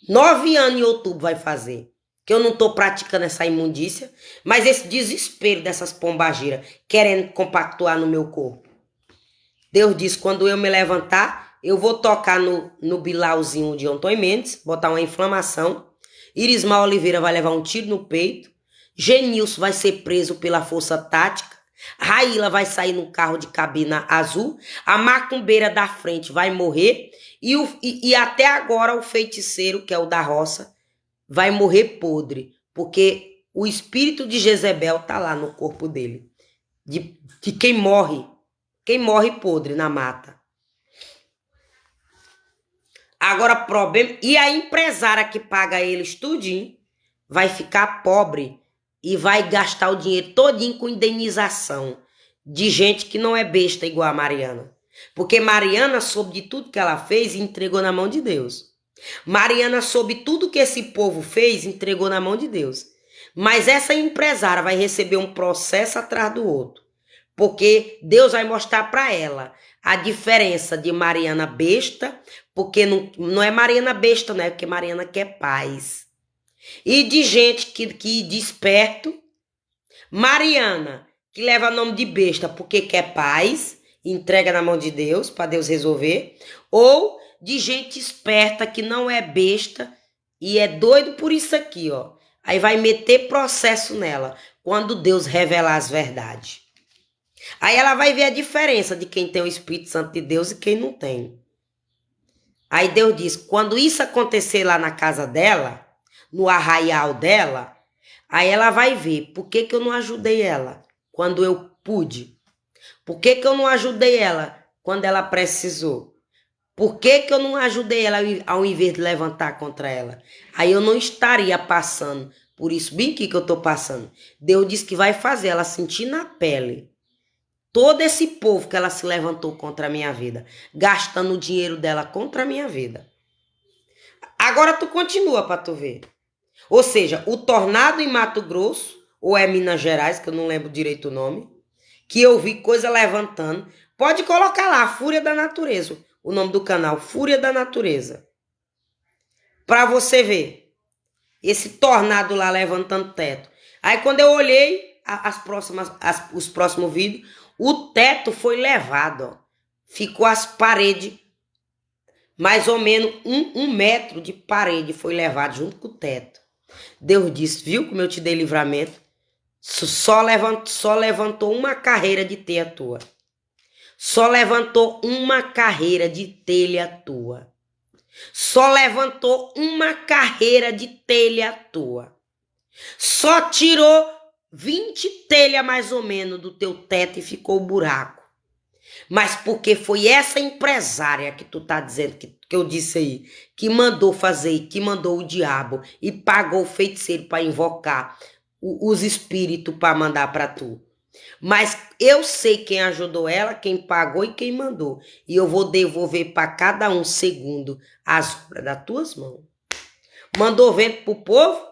Speaker 1: 9 anos em outubro vai fazer, que eu não estou praticando essa imundícia, mas esse desespero dessas pombagiras querendo compactuar no meu corpo. Deus disse, quando eu me levantar, eu vou tocar no bilauzinho de Antônio Mendes, botar uma inflamação. Irismar Oliveira vai levar um tiro no peito. Genilson vai ser preso pela força tática. Raíla vai sair no carro de cabina azul. A macumbeira da frente vai morrer. E até agora o feiticeiro, que é o da roça, vai morrer podre. Porque o espírito de Jezebel tá lá no corpo dele. De quem morre. Quem morre podre na mata. Agora, problema... E a empresária que paga eles tudinho vai ficar pobre e vai gastar o dinheiro todinho com indenização de gente que não é besta igual a Mariana. Porque Mariana soube de tudo que ela fez e entregou na mão de Deus. Mariana soube tudo que esse povo fez e entregou na mão de Deus. Mas essa empresária vai receber um processo atrás do outro. Porque Deus vai mostrar para ela a diferença de Mariana besta, porque não é Mariana besta, né? Porque Mariana quer paz. E de gente que desperto, Mariana, que leva nome de besta porque quer paz, entrega na mão de Deus, para Deus resolver, ou de gente esperta que não é besta e é doido por isso aqui, ó. Aí vai meter processo nela, quando Deus revelar as verdades. Aí ela vai ver a diferença de quem tem o Espírito Santo de Deus e quem não tem. Aí Deus diz, quando isso acontecer lá na casa dela, no arraial dela, aí ela vai ver por que eu não ajudei ela quando eu pude. Por que eu não ajudei ela quando ela precisou? Por que eu não ajudei ela ao invés de levantar contra ela? Aí eu não estaria passando por isso bem aqui que eu estou passando. Deus diz que vai fazer ela sentir na pele todo esse povo que ela se levantou contra a minha vida, gastando o dinheiro dela contra a minha vida. Agora tu continua para tu ver. Ou seja, o tornado em Mato Grosso, ou é Minas Gerais, que eu não lembro direito o nome, que eu vi coisa levantando. Pode colocar lá, Fúria da Natureza, o nome do canal, Fúria da Natureza. Para você ver esse tornado lá levantando teto. Aí quando eu olhei os próximos vídeos, o teto foi levado, ó. Ficou as paredes, mais ou menos um metro de parede foi levado junto com o teto. Deus disse, viu como eu te dei livramento? Só levantou uma carreira de teia tua. Só levantou uma carreira de telha tua. Só levantou uma carreira de telha tua. Só tirou 20 telhas mais ou menos do teu teto e ficou o buraco. Mas porque foi essa empresária que tu tá dizendo, que eu disse aí, que mandou fazer, que mandou o diabo e pagou o feiticeiro para invocar os espíritos para mandar para tu. Mas eu sei quem ajudou ela, quem pagou e quem mandou. E eu vou devolver para cada um segundo as obras das tuas mãos. Mandou vento pro povo,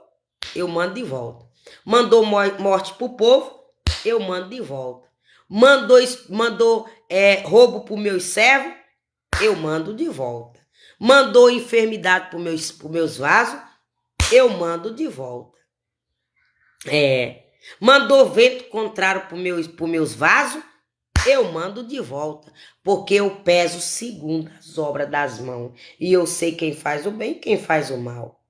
Speaker 1: eu mando de volta. Mandou morte pro povo, eu mando de volta. Mandou roubo pro meus servos, eu mando de volta. Mandou enfermidade pro meus vasos, eu mando de volta. Mandou vento contrário pro meus vasos, eu mando de volta. Porque eu peso segundo as obras das mãos. E eu sei quem faz o bem e quem faz o mal.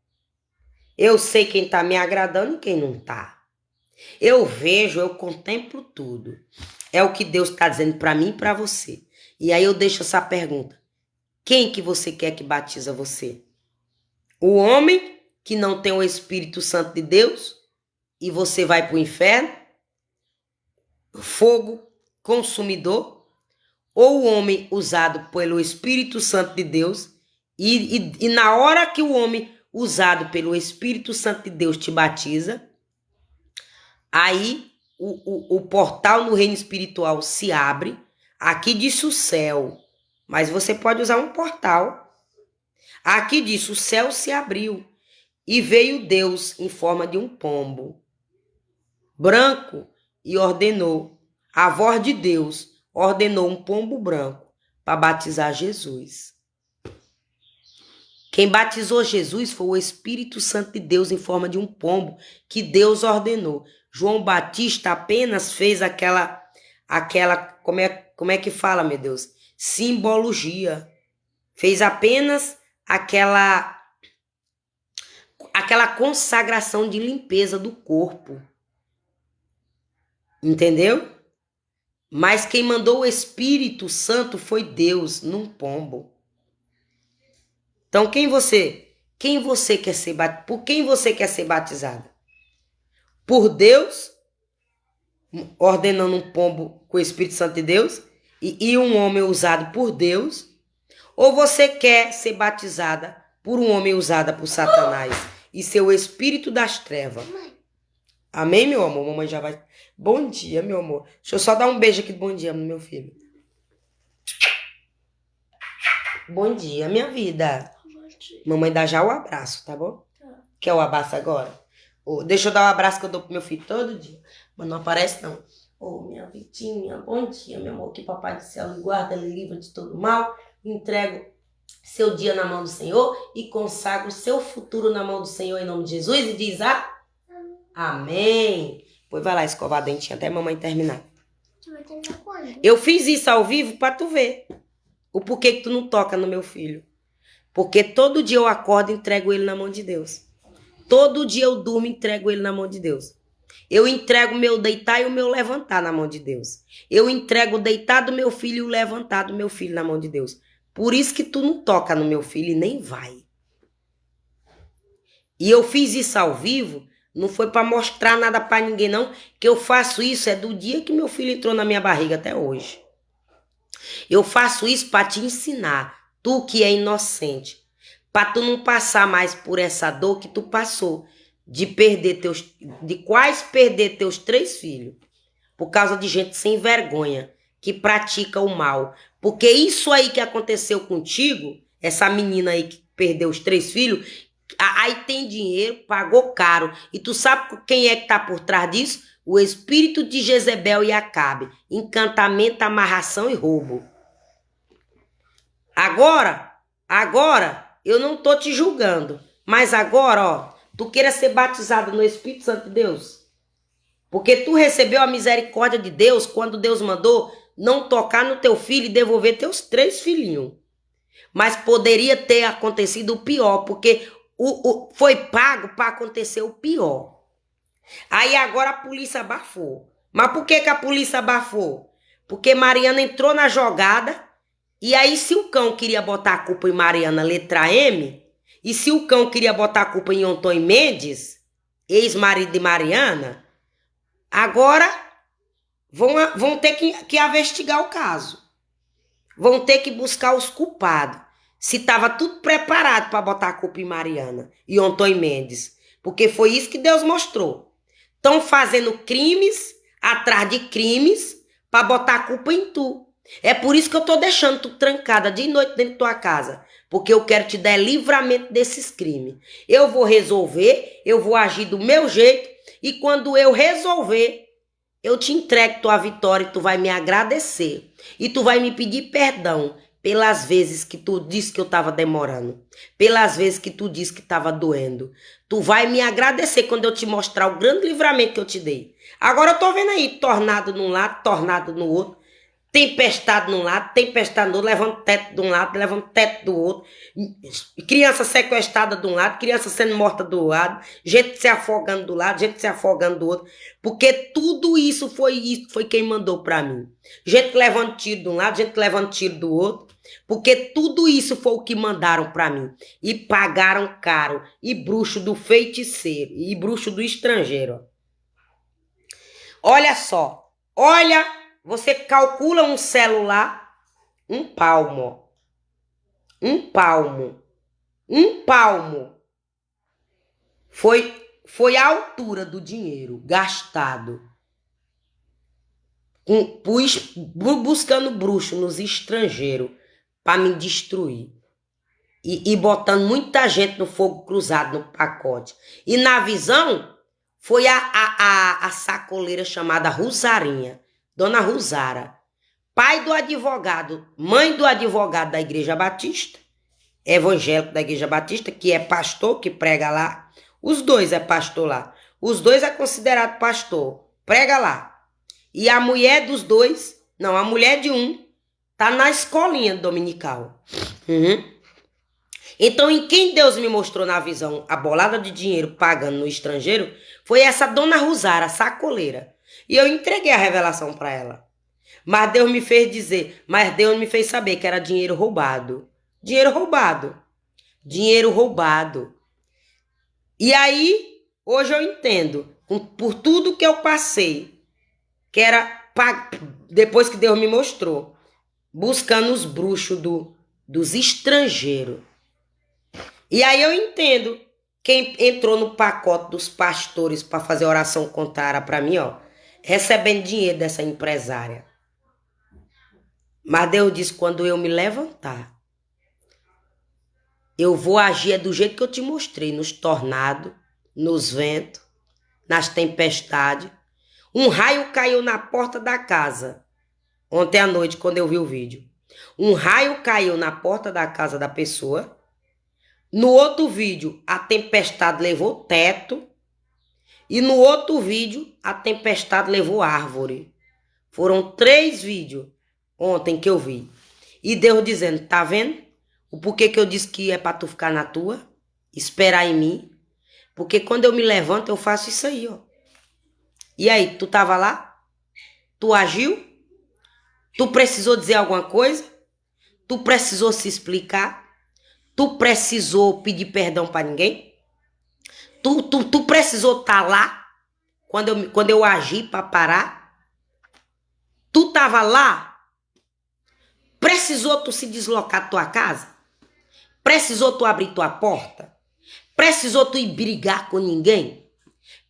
Speaker 1: Eu sei quem tá me agradando e quem não tá. Eu vejo, eu contemplo tudo. É o que Deus está dizendo para mim e para você. E aí eu deixo essa pergunta. Quem que você quer que batiza você? O homem que não tem o Espírito Santo de Deus e você vai para o inferno? Fogo consumidor? Ou o homem usado pelo Espírito Santo de Deus e na hora que o homem usado pelo Espírito Santo de Deus te batiza, aí o portal no reino espiritual se abre. Aqui disse o céu, mas você pode usar um portal. Aqui disse o céu se abriu e veio Deus em forma de um pombo branco e ordenou. A voz de Deus ordenou um pombo branco para batizar Jesus. Quem batizou Jesus foi o Espírito Santo de Deus em forma de um pombo que Deus ordenou. João Batista apenas fez aquela como é que fala, meu Deus? Simbologia. Fez apenas aquela consagração de limpeza do corpo. Entendeu? Mas quem mandou o Espírito Santo foi Deus, num pombo. Então, quem você quer ser batizado? Por quem você quer ser batizada? Por Deus, ordenando um pombo com o Espírito Santo de Deus, e um homem usado por Deus? Ou você quer ser batizada por um homem usado por Satanás e ser o espírito das trevas? Amém, meu amor? Mamãe já vai... Bom dia, meu amor. Deixa eu só dar um beijo aqui de bom dia no meu filho. Bom dia, minha vida. Mamãe dá já o abraço, tá bom? Quer o abraço agora? Deixa eu dar o abraço que eu dou pro meu filho todo dia. Mas não aparece, não. Minha Vitinha, bom dia, meu amor. Que papai do céu lhe guarda, lhe livra de todo mal. Entrego seu dia na mão do Senhor e consagro seu futuro na mão do Senhor em nome de Jesus. E diz amém. Pois vai lá escovar a dentinha até a mamãe terminar. Tu vai terminar quando? Eu fiz isso ao vivo pra tu ver. O porquê que tu não toca no meu filho. Porque todo dia eu acordo e entrego ele na mão de Deus. Todo dia eu durmo e entrego ele na mão de Deus. Eu entrego o meu deitar e o meu levantar na mão de Deus. Eu entrego o deitar do meu filho e o levantar do meu filho na mão de Deus. Por isso que tu não toca no meu filho e nem vai. E eu fiz isso ao vivo, não foi para mostrar nada para ninguém não, que eu faço isso é do dia que meu filho entrou na minha barriga até hoje. Eu faço isso para te ensinar, tu que é inocente, para tu não passar mais por essa dor que tu passou, de quase perder teus 3 filhos, por causa de gente sem vergonha, que pratica o mal. Porque isso aí que aconteceu contigo, essa menina aí que perdeu os 3 filhos, aí tem dinheiro, pagou caro. E tu sabe quem é que tá por trás disso? O espírito de Jezebel e Acabe. Encantamento, amarração e roubo. Agora, eu não tô te julgando. Mas agora, ó, tu queira ser batizado no Espírito Santo de Deus. Porque tu recebeu a misericórdia de Deus quando Deus mandou não tocar no teu filho e devolver teus 3 filhinhos. Mas poderia ter acontecido o pior, porque foi pago para acontecer o pior. Aí agora a polícia abafou. Mas por que a polícia abafou? Porque Mariana entrou na jogada, e aí se o cão queria botar a culpa em Mariana, letra M, e se o cão queria botar a culpa em Antônio Mendes, ex-marido de Mariana, agora vão ter que investigar o caso. Vão ter que buscar os culpados. Se estava tudo preparado para botar a culpa em Mariana e Antônio Mendes. Porque foi isso que Deus mostrou. Estão fazendo crimes atrás de crimes para botar a culpa em tu. É por isso que eu estou deixando tu trancada de noite dentro da tua casa. Porque eu quero te dar livramento desses crimes. Eu vou resolver, eu vou agir do meu jeito. E quando eu resolver, eu te entrego tua vitória e tu vai me agradecer. E tu vai me pedir perdão pelas vezes que tu disse que eu estava demorando. Pelas vezes que tu disse que estava doendo. Tu vai me agradecer quando eu te mostrar o grande livramento que eu te dei. Agora eu tô vendo aí tornado num lado, tornado no outro. Tempestade num lado, tempestade no outro, levando teto de um lado, levando teto do outro, criança sequestrada de um lado, criança sendo morta do lado, gente se afogando do lado, gente se afogando do outro, porque tudo isso foi quem mandou para mim. Gente levando tiro de um lado, gente levando tiro do outro, porque tudo isso foi o que mandaram para mim. E pagaram caro, e bruxo do feiticeiro, e bruxo do estrangeiro. Olha só, olha... Você calcula um celular, um palmo. Foi a altura do dinheiro gastado buscando bruxo nos estrangeiros para me destruir. E botando muita gente no fogo cruzado no pacote. E na visão, foi a sacoleira chamada Rosarinha. Dona Rosara, pai do advogado, mãe do advogado da Igreja Batista, evangélico da Igreja Batista, que é pastor, que prega lá. Os dois é pastor lá. Os dois é considerado pastor. Prega lá. E a mulher dos dois, não, a mulher de um, tá na escolinha dominical. Então, em quem Deus me mostrou na visão a bolada de dinheiro pagando no estrangeiro, foi essa Dona Rosara, sacoleira. E eu entreguei a revelação para ela. Mas Deus me fez saber que era dinheiro roubado. Dinheiro roubado. Dinheiro roubado. E aí, hoje eu entendo, por tudo que eu passei, que era depois que Deus me mostrou, buscando os bruxos dos estrangeiros. E aí eu entendo, quem entrou no pacote dos pastores para fazer oração contrária para mim, ó, recebendo dinheiro dessa empresária. Mas Deus disse, quando eu me levantar, eu vou agir do jeito que eu te mostrei, nos tornados, nos ventos, nas tempestades. Um raio caiu na porta da casa, ontem à noite, quando eu vi o vídeo. Um raio caiu na porta da casa da pessoa. No outro vídeo, a tempestade levou o teto. E no outro vídeo, a tempestade levou árvore. Foram 3 vídeos ontem que eu vi. E Deus dizendo, tá vendo? O porquê que eu disse que é pra tu ficar na tua, esperar em mim. Porque quando eu me levanto, eu faço isso aí, ó. E aí, tu tava lá? Tu agiu? Tu precisou dizer alguma coisa? Tu precisou se explicar? Tu precisou pedir perdão pra ninguém? Tu precisou estar lá quando eu agi pra parar? Tu tava lá? Precisou tu se deslocar da tua casa? Precisou tu abrir tua porta? Precisou tu ir brigar com ninguém?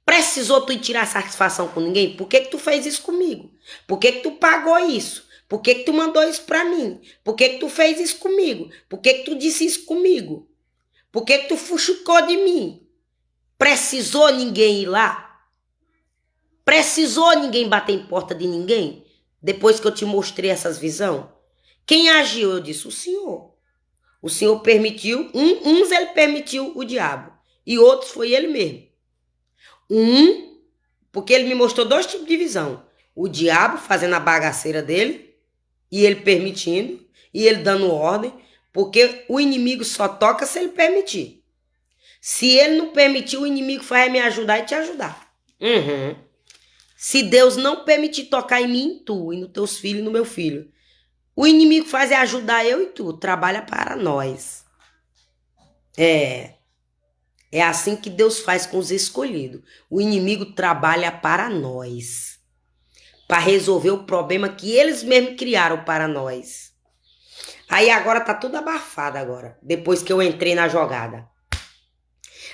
Speaker 1: Precisou tu ir tirar satisfação com ninguém? Por que tu fez isso comigo? Por que tu pagou isso? Por que tu mandou isso pra mim? Por que tu fez isso comigo? Por que tu disse isso comigo? Por que tu fuxucou de mim? Precisou ninguém ir lá? Precisou ninguém bater em porta de ninguém? Depois que eu te mostrei essas visões? Quem agiu? Eu disse, o Senhor. O Senhor permitiu, uns ele permitiu o diabo, e outros foi ele mesmo. Porque ele me mostrou 2 tipos de visão. O diabo fazendo a bagaceira dele, e ele permitindo, e ele dando ordem, porque o inimigo só toca se ele permitir. Se ele não permitir, o inimigo vai me ajudar e te ajudar. Se Deus não permitir tocar em mim, em tu, e nos teus filhos e no meu filho, o inimigo faz é ajudar eu e tu, trabalha para nós. É assim que Deus faz com os escolhidos. O inimigo trabalha para nós, para resolver o problema que eles mesmos criaram para nós. Aí agora tá tudo abafado agora, depois que eu entrei na jogada.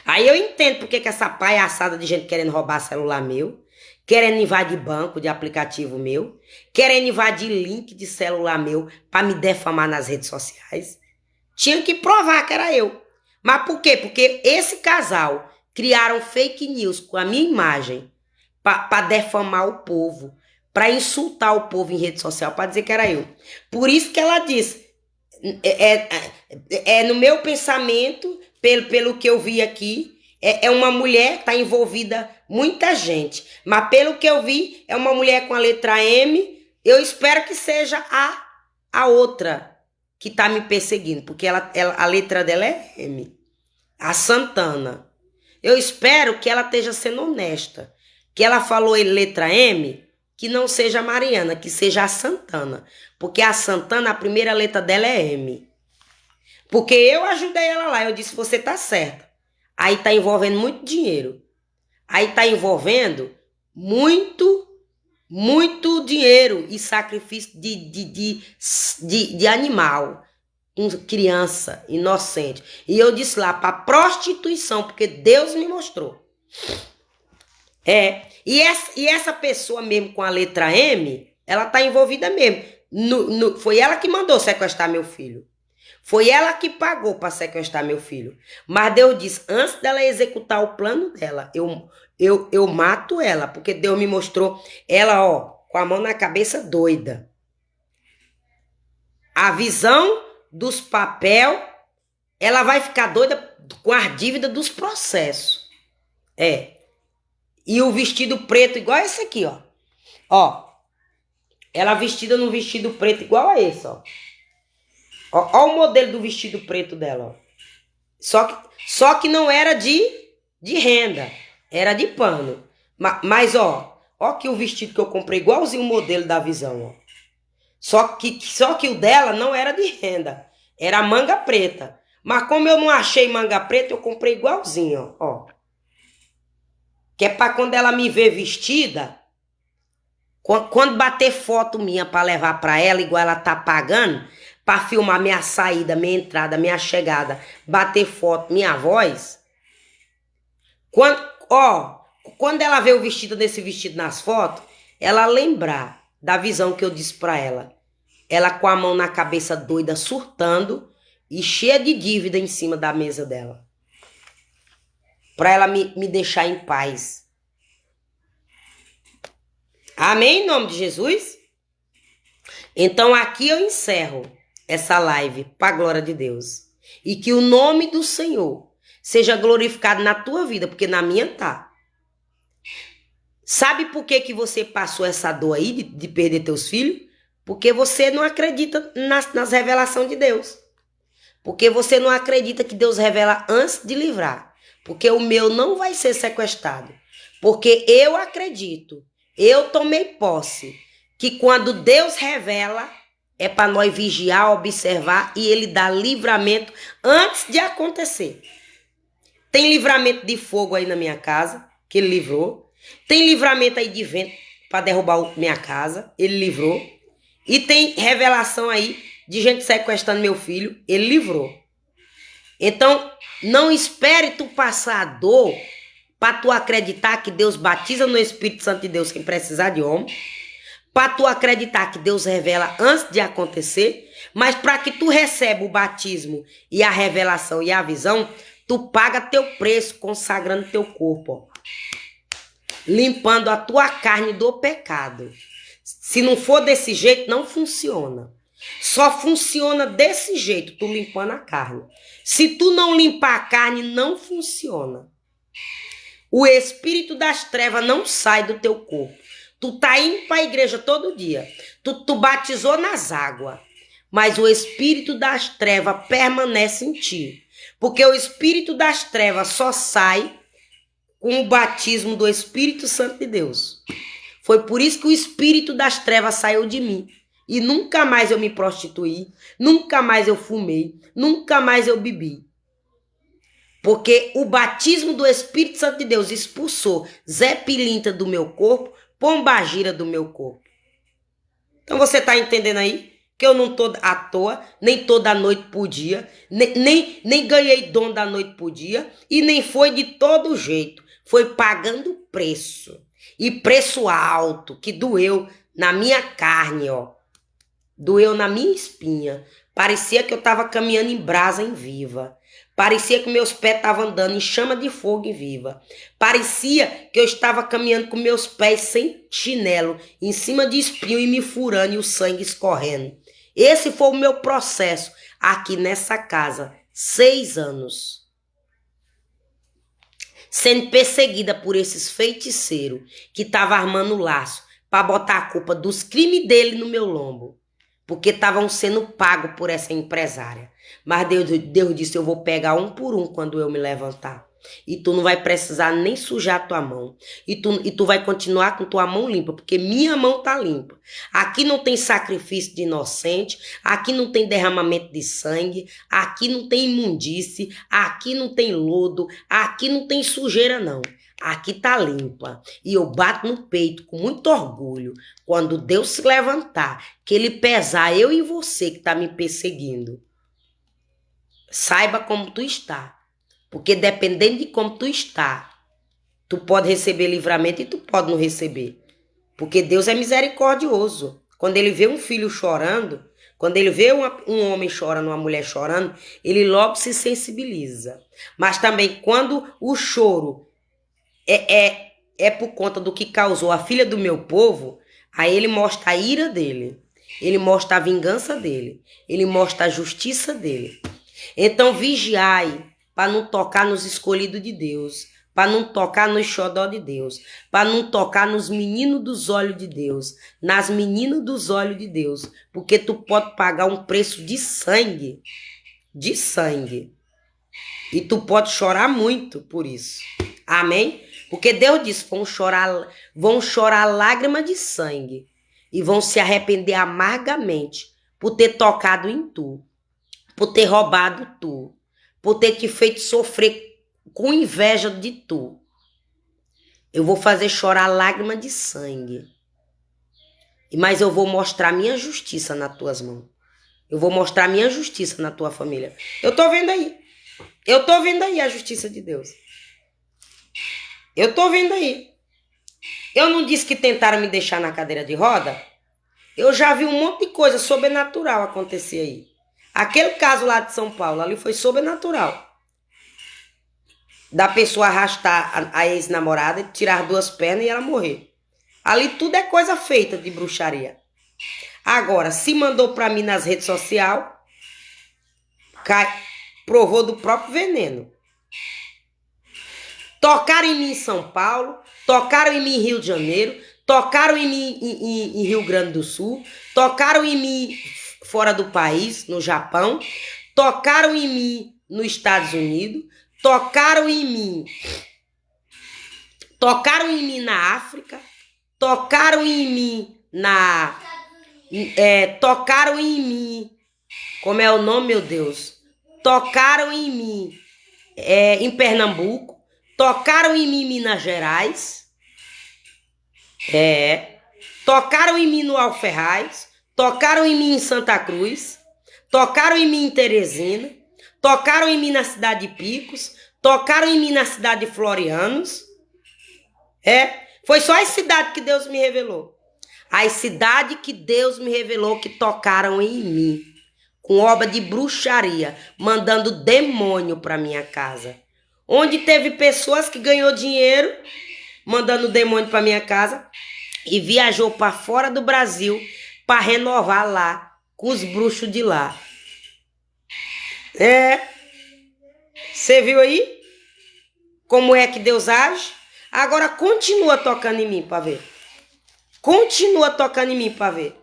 Speaker 1: Aí eu entendo porque que essa palhaçada de gente querendo roubar celular meu, querendo invadir banco de aplicativo meu, querendo invadir link de celular meu para me defamar nas redes sociais. Tinha que provar que era eu. Mas por quê? Porque esse casal criaram fake news com a minha imagem para defamar o povo, para insultar o povo em rede social, para dizer que era eu. Por isso que ela disse, no meu pensamento, pelo que eu vi aqui, é uma mulher, está envolvida muita gente, mas pelo que eu vi, é uma mulher com a letra M, eu espero que seja a outra que está me perseguindo, porque a letra dela é M, a Santana. Eu espero que ela esteja sendo honesta, que ela falou em letra M, que não seja a Mariana, que seja a Santana, porque a Santana, a primeira letra dela é M. Porque eu ajudei ela lá, eu disse, você tá certa. Aí tá envolvendo muito dinheiro. Aí tá envolvendo muito dinheiro e sacrifício de animal, criança, inocente. E eu disse lá, para prostituição, porque Deus me mostrou. E essa pessoa mesmo com a letra M, ela tá envolvida mesmo. Foi ela que mandou sequestrar meu filho. Foi ela que pagou para sequestrar meu filho. Mas Deus disse, antes dela executar o plano dela, eu mato ela, porque Deus me mostrou ela, ó, com a mão na cabeça doida. A visão dos papel, ela vai ficar doida com a dívida dos processos. E o vestido preto igual esse aqui, ó. Ó, ela vestida num vestido preto igual a esse, ó. Ó o modelo do vestido preto dela, ó. Só que não era de renda, era de pano. Mas, ó que o vestido que eu comprei igualzinho o modelo da visão, ó. Só que o dela não era de renda, era manga preta. Mas como eu não achei manga preta, eu comprei igualzinho, ó. Que é pra quando ela me ver vestida, quando bater foto minha pra levar pra ela, igual ela tá pagando, pra filmar minha saída, minha entrada, minha chegada, bater foto, minha voz. Quando ela vê o vestido desse vestido nas fotos, ela lembrar da visão que eu disse pra ela. Ela com a mão na cabeça doida, surtando e cheia de dívida em cima da mesa dela. Pra ela me deixar em paz. Amém? Em nome de Jesus? Então aqui eu encerro essa live para a glória de Deus. E que o nome do Senhor seja glorificado na tua vida, porque na minha tá. Sabe por que você passou essa dor aí de perder teus filhos? Porque você não acredita nas revelações de Deus. Porque você não acredita que Deus revela antes de livrar. Porque o meu não vai ser sequestrado. Porque eu acredito, eu tomei posse, que quando Deus revela, é para nós vigiar, observar e ele dá livramento antes de acontecer. Tem livramento de fogo aí na minha casa, que ele livrou. Tem livramento aí de vento para derrubar minha casa, ele livrou. E tem revelação aí de gente sequestrando meu filho, ele livrou. Então, não espere tu passar a dor para tu acreditar que Deus batiza no Espírito Santo de Deus sem precisar de homem. Para tu acreditar que Deus revela antes de acontecer. Mas para que tu receba o batismo e a revelação e a visão, tu paga teu preço consagrando teu corpo. Ó. Limpando a tua carne do pecado. Se não for desse jeito, não funciona. Só funciona desse jeito, tu limpando a carne. Se tu não limpar a carne, não funciona. O espírito das trevas não sai do teu corpo. Tu tá indo para a igreja todo dia. Tu batizou nas águas. Mas o espírito das trevas permanece em ti. Porque o espírito das trevas só sai com o batismo do Espírito Santo de Deus. Foi por isso que o espírito das trevas saiu de mim. E nunca mais eu me prostituí, nunca mais eu fumei, nunca mais eu bebi. Porque o batismo do Espírito Santo de Deus expulsou Zé Pilintra do meu corpo, Pombagira do meu corpo. Então você está entendendo aí? Que eu não estou à toa, nem toda noite por dia, nem ganhei dom da noite por dia, e nem foi de todo jeito. Foi pagando preço. E preço alto, que doeu na minha carne, ó. Doeu na minha espinha. Parecia que eu estava caminhando em brasa em viva. Parecia que meus pés estavam andando em chama de fogo em viva. Parecia que eu estava caminhando com meus pés sem chinelo, em cima de espinho e me furando e o sangue escorrendo. Esse foi o meu processo aqui nessa casa. 6 anos. Sendo perseguida por esses feiticeiros que estavam armando laço para botar a culpa dos crimes dele no meu lombo. Porque estavam sendo pagos por essa empresária. Mas Deus disse, eu vou pegar um por um quando eu me levantar. E tu não vai precisar nem sujar tua mão. E tu vai continuar com tua mão limpa, porque minha mão tá limpa. Aqui não tem sacrifício de inocente, aqui não tem derramamento de sangue, aqui não tem imundície, aqui não tem lodo, aqui não tem sujeira não. Aqui tá limpa. E eu bato no peito com muito orgulho. Quando Deus se levantar, que ele pesar eu e você que tá me perseguindo. Saiba como tu está. Porque dependendo de como tu está, tu pode receber livramento e tu pode não receber. Porque Deus é misericordioso. Quando ele vê um filho chorando, quando ele vê um homem chorando, uma mulher chorando, ele logo se sensibiliza. Mas também quando o choro é por conta do que causou a filha do meu povo, aí ele mostra a ira dele, ele mostra a vingança dele, ele mostra a justiça dele. Então vigiai para não tocar nos escolhidos de Deus, para não tocar nos xodó de Deus, para não tocar nos meninos dos olhos de Deus, nas meninas dos olhos de Deus, porque tu pode pagar um preço de sangue, e tu pode chorar muito por isso. Amém? Porque Deus disse, vão chorar lágrimas de sangue e vão se arrepender amargamente por ter tocado em tu, por ter roubado tu, por ter te feito sofrer com inveja de tu. Eu vou fazer chorar lágrimas de sangue. Mas eu vou mostrar minha justiça nas tuas mãos. Eu vou mostrar minha justiça na tua família. Eu tô vendo aí. Eu tô vendo aí a justiça de Deus. Eu tô vendo aí. Eu não disse que tentaram me deixar na cadeira de roda? Eu já vi um monte de coisa sobrenatural acontecer aí. Aquele caso lá de São Paulo, ali foi sobrenatural. Da pessoa arrastar a ex-namorada, tirar 2 pernas e ela morrer. Ali tudo é coisa feita de bruxaria. Agora, se mandou pra mim nas redes sociais, provou do próprio veneno. Tocaram em mim em São Paulo, tocaram em mim em Rio de Janeiro, tocaram em mim em Rio Grande do Sul, tocaram em mim fora do país, no Japão, tocaram em mim nos Estados Unidos, tocaram em mim na África, tocaram em mim tocaram em mim, como é o nome, meu Deus? Tocaram em mim em Pernambuco, tocaram em mim em Minas Gerais, tocaram em mim no Alferraz, tocaram em mim em Santa Cruz, tocaram em mim em Teresina, tocaram em mim na cidade de Picos, tocaram em mim na cidade de Florianos. Foi só as cidades que Deus me revelou. As cidades que Deus me revelou que tocaram em mim, com obra de bruxaria, mandando demônio para minha casa. Onde teve pessoas que ganhou dinheiro, mandando demônio para minha casa, e viajou para fora do Brasil para renovar lá com os bruxos de lá. Você viu aí como é que Deus age? Agora continua tocando em mim para ver. Continua tocando em mim para ver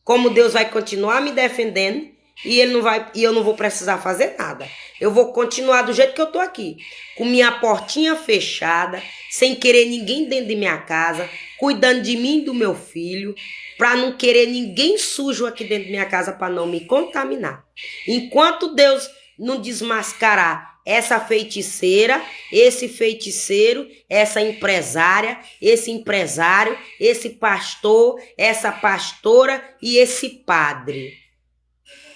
Speaker 1: como Deus vai continuar me defendendo e eu não vou precisar fazer nada. Eu vou continuar do jeito que eu tô aqui, com minha portinha fechada, sem querer ninguém dentro de minha casa, cuidando de mim e do meu filho, para não querer ninguém sujo aqui dentro de minha casa para não me contaminar. Enquanto Deus não desmascarar essa feiticeira, esse feiticeiro, essa empresária, esse empresário, esse pastor, essa pastora e esse padre,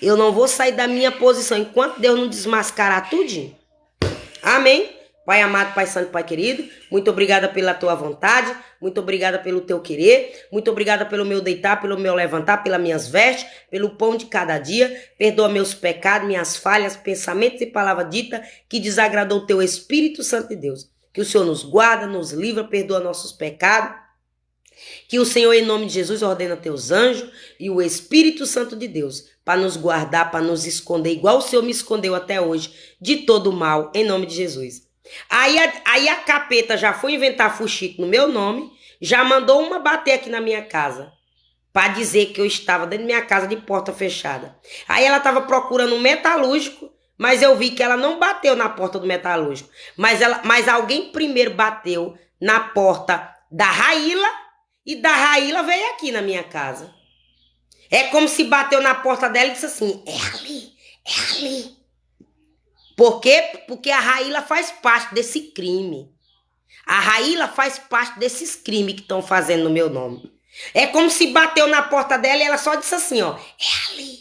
Speaker 1: eu não vou sair da minha posição enquanto Deus não desmascarar tudinho. Amém? Pai amado, Pai santo, Pai querido, muito obrigada pela tua vontade, muito obrigada pelo teu querer, muito obrigada pelo meu deitar, pelo meu levantar, pelas minhas vestes, pelo pão de cada dia. Perdoa meus pecados, minhas falhas, pensamentos e palavra dita que desagradou o teu Espírito Santo de Deus. Que o Senhor nos guarda, nos livra, perdoa nossos pecados. Que o Senhor, em nome de Jesus, ordena teus anjos e o Espírito Santo de Deus para nos guardar, para nos esconder, igual o Senhor me escondeu até hoje, de todo mal, em nome de Jesus. Aí a capeta já foi inventar fuxico no meu nome, já mandou uma bater aqui na minha casa, para dizer que eu estava dentro da minha casa de porta fechada. Aí ela estava procurando um metalúrgico, mas eu vi que ela não bateu na porta do metalúrgico, mas alguém primeiro bateu na porta da Raíla, e da Raíla veio aqui na minha casa. É como se bateu na porta dela e disse assim, é ali. Por quê? Porque a Raíla faz parte desse crime. A Raíla faz parte desses crimes que estão fazendo no meu nome. É como se bateu na porta dela e ela só disse assim, ó, é ali.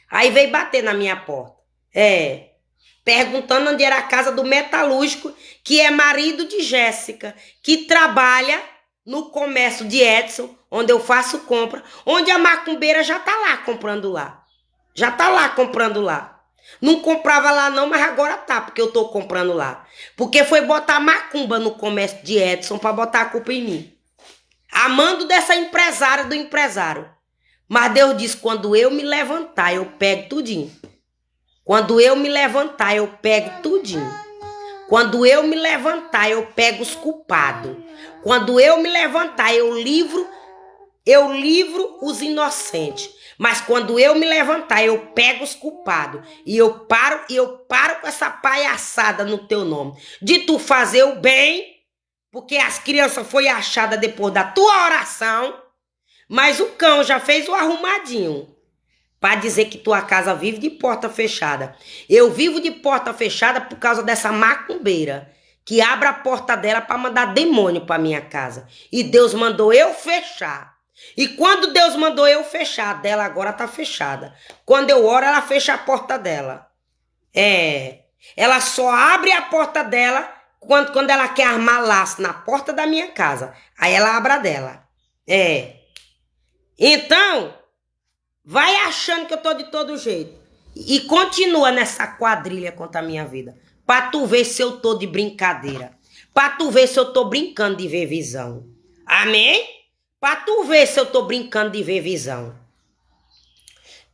Speaker 1: Aí veio bater na minha porta. Perguntando onde era a casa do metalúrgico, que é marido de Jéssica, que trabalha no comércio de Edson, onde eu faço compra, onde a macumbeira já tá lá comprando lá. Não comprava lá não, mas agora tá, porque eu tô comprando lá. Porque foi botar macumba no comércio de Edson para botar a culpa em mim. Amando dessa empresária do empresário. Mas Deus diz, quando eu me levantar, eu pego tudinho. Quando eu me levantar, eu pego tudinho. Quando eu me levantar, eu pego os culpados. Quando eu me levantar, eu livro os inocentes. Mas quando eu me levantar, eu pego os culpados. E eu paro com essa palhaçada no teu nome. De tu fazer o bem, porque as crianças foram achadas depois da tua oração. Mas o cão já fez o arrumadinho. Para dizer que tua casa vive de porta fechada. Eu vivo de porta fechada por causa dessa macumbeira. Que abre a porta dela para mandar demônio para minha casa. E Deus mandou eu fechar. E quando Deus mandou eu fechar, a dela agora tá fechada. Quando eu oro, ela fecha a porta dela. Ela só abre a porta dela quando ela quer armar laço na porta da minha casa. Aí ela abre a dela. Então, vai achando que eu tô de todo jeito. E continua nessa quadrilha contra a minha vida. Pra tu ver se eu tô de brincadeira. Pra tu ver se eu tô brincando de ver visão. Amém? Pra tu ver se eu tô brincando de ver visão.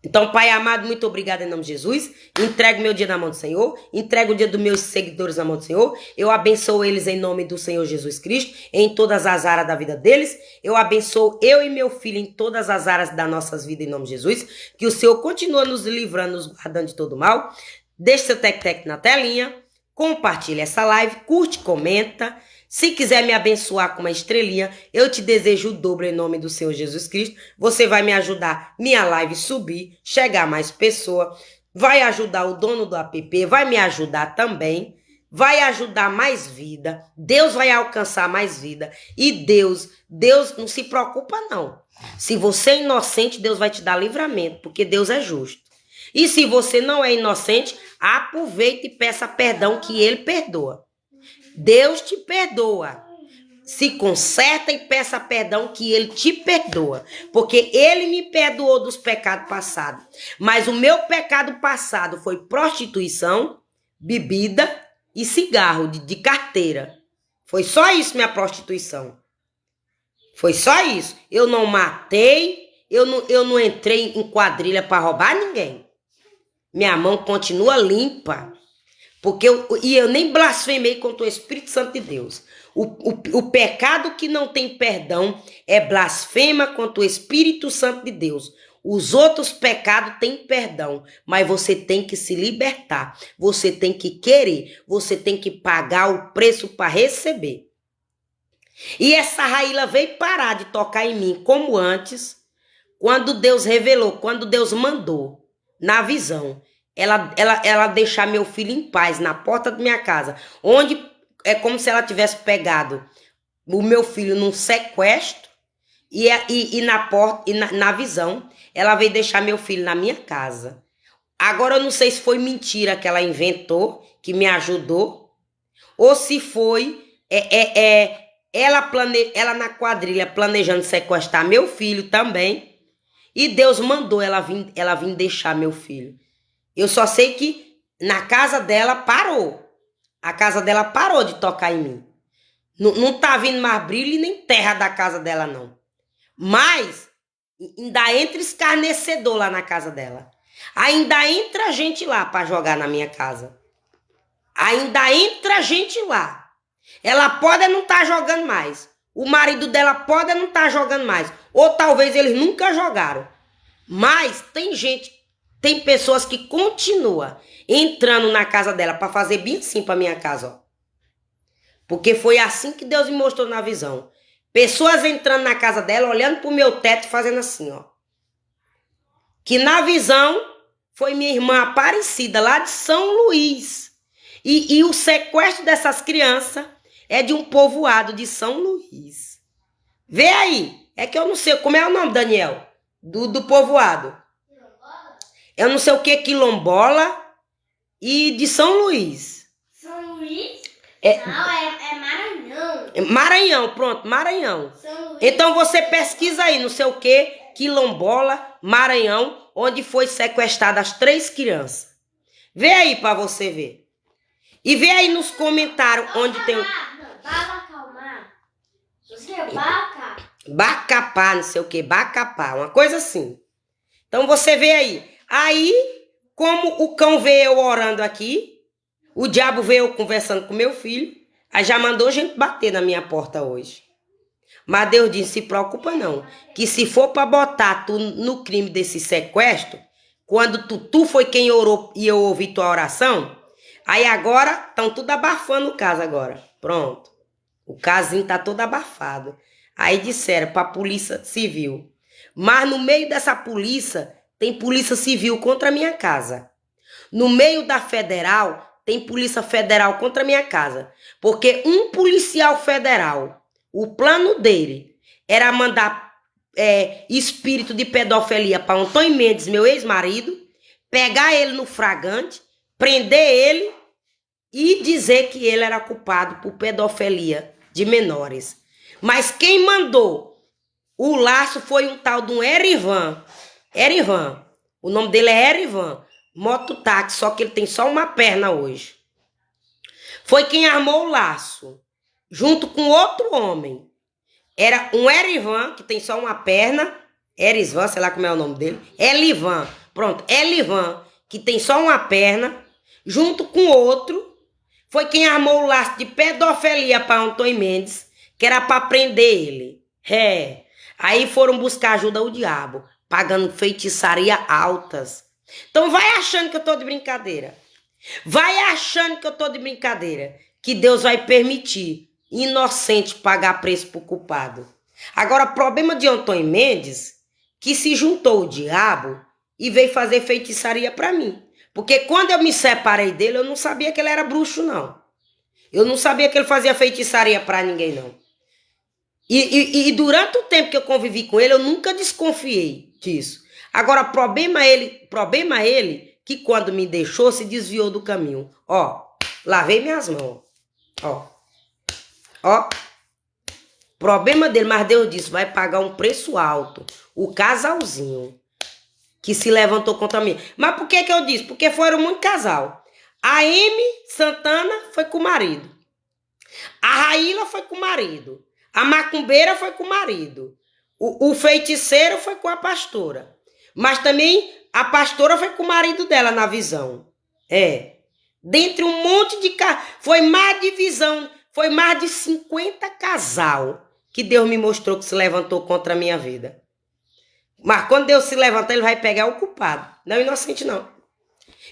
Speaker 1: Então, Pai amado, muito obrigado em nome de Jesus. Entrego meu dia na mão do Senhor. Entrego o dia dos meus seguidores na mão do Senhor. Eu abençoo eles em nome do Senhor Jesus Cristo, em todas as áreas da vida deles. Eu abençoo eu e meu filho em todas as áreas das nossas vidas em nome de Jesus. Que o Senhor continue nos livrando, nos guardando de todo mal. Deixe seu tec-tec na telinha. Compartilhe essa live. Curte, comenta. Se quiser me abençoar com uma estrelinha, eu te desejo o dobro em nome do Senhor Jesus Cristo. Você vai me ajudar minha live subir, chegar a mais pessoas, vai ajudar o dono do app, vai me ajudar também, vai ajudar mais vida, Deus vai alcançar mais vida. E Deus não se preocupa não. Se você é inocente, Deus vai te dar livramento, porque Deus é justo. E se você não é inocente, aproveite e peça perdão que Ele perdoa. Deus te perdoa. Se conserta e peça perdão que Ele te perdoa. Porque Ele me perdoou dos pecados passados. Mas o meu pecado passado foi prostituição, bebida e cigarro de carteira. Foi só isso minha prostituição. Foi só isso. Eu não matei, eu não entrei em quadrilha para roubar ninguém. Minha mão continua limpa. Porque eu nem blasfemei contra o Espírito Santo de Deus. O pecado que não tem perdão é blasfema contra o Espírito Santo de Deus. Os outros pecados têm perdão, mas você tem que se libertar. Você tem que querer, você tem que pagar o preço para receber. E essa Raíla veio parar de tocar em mim como antes, quando Deus revelou, quando Deus mandou, na visão. Ela deixar meu filho em paz na porta da minha casa, onde é como se ela tivesse pegado o meu filho num sequestro e na porta e na visão ela veio deixar meu filho na minha casa. Agora eu não sei se foi mentira que ela inventou, que me ajudou, ou se foi ela na quadrilha planejando sequestrar meu filho também, e Deus mandou ela vir deixar meu filho. Eu só sei que na casa dela parou. A casa dela parou de tocar em mim. Não tá vindo mais brilho e nem terra da casa dela, não. Mas ainda entra escarnecedor lá na casa dela. Ainda entra gente lá para jogar na minha casa. Ainda entra gente lá. Ela pode não estar jogando mais. O marido dela pode não estar jogando mais. Ou talvez eles nunca jogaram. Mas tem gente... Tem pessoas que continuam entrando na casa dela para fazer bem assim para minha casa, ó. Porque foi assim que Deus me mostrou na visão. Pessoas entrando na casa dela, olhando pro meu teto e fazendo assim, ó. Que na visão foi minha irmã Aparecida, lá de São Luís. E o sequestro dessas crianças é de um povoado de São Luís. Vê aí. É que eu não sei. Como é o nome, Daniel? Do povoado. Eu não sei o que, quilombola e de São Luís.
Speaker 2: São Luís?
Speaker 1: Não,
Speaker 2: é Maranhão.
Speaker 1: Maranhão, pronto, Maranhão.
Speaker 2: São Luís.
Speaker 1: Então você pesquisa aí, não sei o que, quilombola, Maranhão, onde foi sequestradas as 3 crianças. Vê aí pra você ver. E vê aí nos comentários onde tem...
Speaker 2: Bacalmar. Você é Baca?
Speaker 1: Bacapá, não sei o que, Bacapá, uma coisa assim. Então você vê aí. Aí, como o cão veio eu orando aqui, o diabo veio eu conversando com meu filho, aí já mandou gente bater na minha porta hoje. Mas Deus disse, se preocupa não, que se for para botar tu no crime desse sequestro, quando tu foi quem orou e eu ouvi tua oração, aí agora estão tudo abafando o caso agora. Pronto. O casinho tá todo abafado. Aí disseram para a polícia civil. Mas no meio dessa polícia... Tem polícia civil contra a minha casa. No meio da federal, tem polícia federal contra a minha casa. Porque um policial federal, o plano dele era mandar espírito de pedofilia para Antônio Mendes, meu ex-marido, pegar ele no flagrante, prender ele e dizer que ele era culpado por pedofilia de menores. Mas quem mandou o laço foi um tal de um Erivan. Erivan, o nome dele é Erivan, mototáxi, só que ele tem só uma perna hoje. Foi quem armou o laço, junto com outro homem. Era um Erivan, que tem só uma perna, Erisvan, sei lá como é o nome dele, Elivan, Pronto, Elivan, que tem só uma perna, junto com outro, foi quem armou o laço de pedofilia para Antônio Mendes, que era para prender ele. Aí foram buscar ajuda ao diabo, pagando feitiçaria altas. Então vai achando que eu tô de brincadeira. Vai achando que eu tô de brincadeira. Que Deus vai permitir inocente pagar preço pro culpado. Agora, o problema de Antônio Mendes, que se juntou o diabo e veio fazer feitiçaria para mim. Porque quando eu me separei dele, eu não sabia que ele era bruxo, não. Eu não sabia que ele fazia feitiçaria para ninguém, não. E durante o tempo que eu convivi com ele, eu nunca desconfiei disso. Agora, problema ele que quando me deixou, se desviou do caminho. Ó, lavei minhas mãos. Ó. Problema dele, mas Deus disse, vai pagar um preço alto. O casalzinho que se levantou contra mim. Mas por que eu disse? Porque foram muito casal. A Amy Santana foi com o marido. A Raíla foi com o marido. A macumbeira foi com o marido. O feiticeiro foi com a pastora. Mas também a pastora foi com o marido dela na visão. Dentre um monte de... Foi mais de visão. Foi mais de 50 casal que Deus me mostrou que se levantou contra a minha vida. Mas quando Deus se levantar, ele vai pegar o culpado. Não é inocente, não.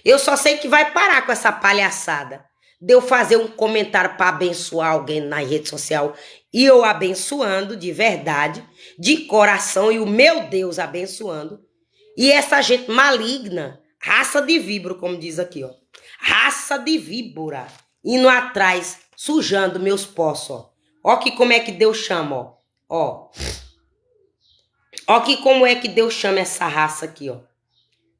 Speaker 1: Eu só sei que vai parar com essa palhaçada. De eu fazer um comentário para abençoar alguém na rede social. E eu abençoando de verdade, de coração. E o meu Deus abençoando. E essa gente maligna, raça de víbora, como diz aqui, ó. Raça de víbora. Indo atrás, sujando meus poços, ó. Ó que como é que Deus chama, ó. Ó que como é que Deus chama essa raça aqui, ó.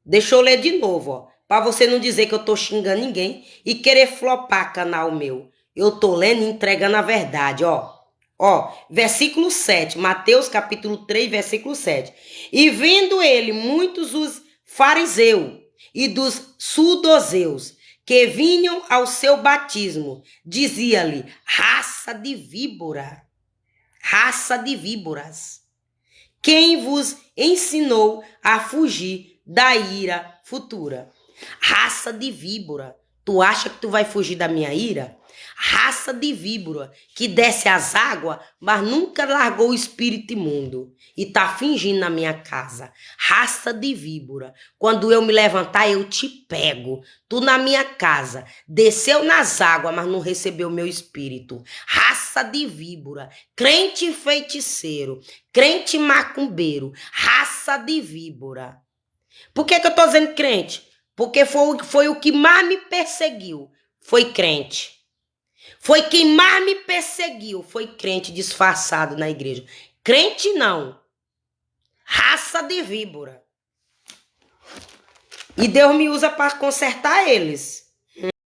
Speaker 1: Deixa eu ler de novo, ó. Pra você não dizer que eu tô xingando ninguém e querer flopar canal meu. Eu tô lendo e entregando a verdade, ó. Ó, versículo 7, Mateus capítulo 3, versículo 7. E vendo ele muitos os fariseus e dos saduceus que vinham ao seu batismo, dizia-lhe, raça de víbora, raça de víboras, quem vos ensinou a fugir da ira futura? Raça de víbora, tu acha que tu vai fugir da minha ira? Raça de víbora, que desce as águas, mas nunca largou o espírito imundo e tá fingindo na minha casa. Raça de víbora, quando eu me levantar, eu te pego. Tu na minha casa, desceu nas águas, mas não recebeu meu espírito. Raça de víbora, crente feiticeiro, crente macumbeiro, raça de víbora. Por que eu tô dizendo crente? Porque foi o que mais me perseguiu, foi crente. Foi quem mais me perseguiu, foi crente disfarçado na igreja. Crente não, raça de víbora. E Deus me usa para consertar eles.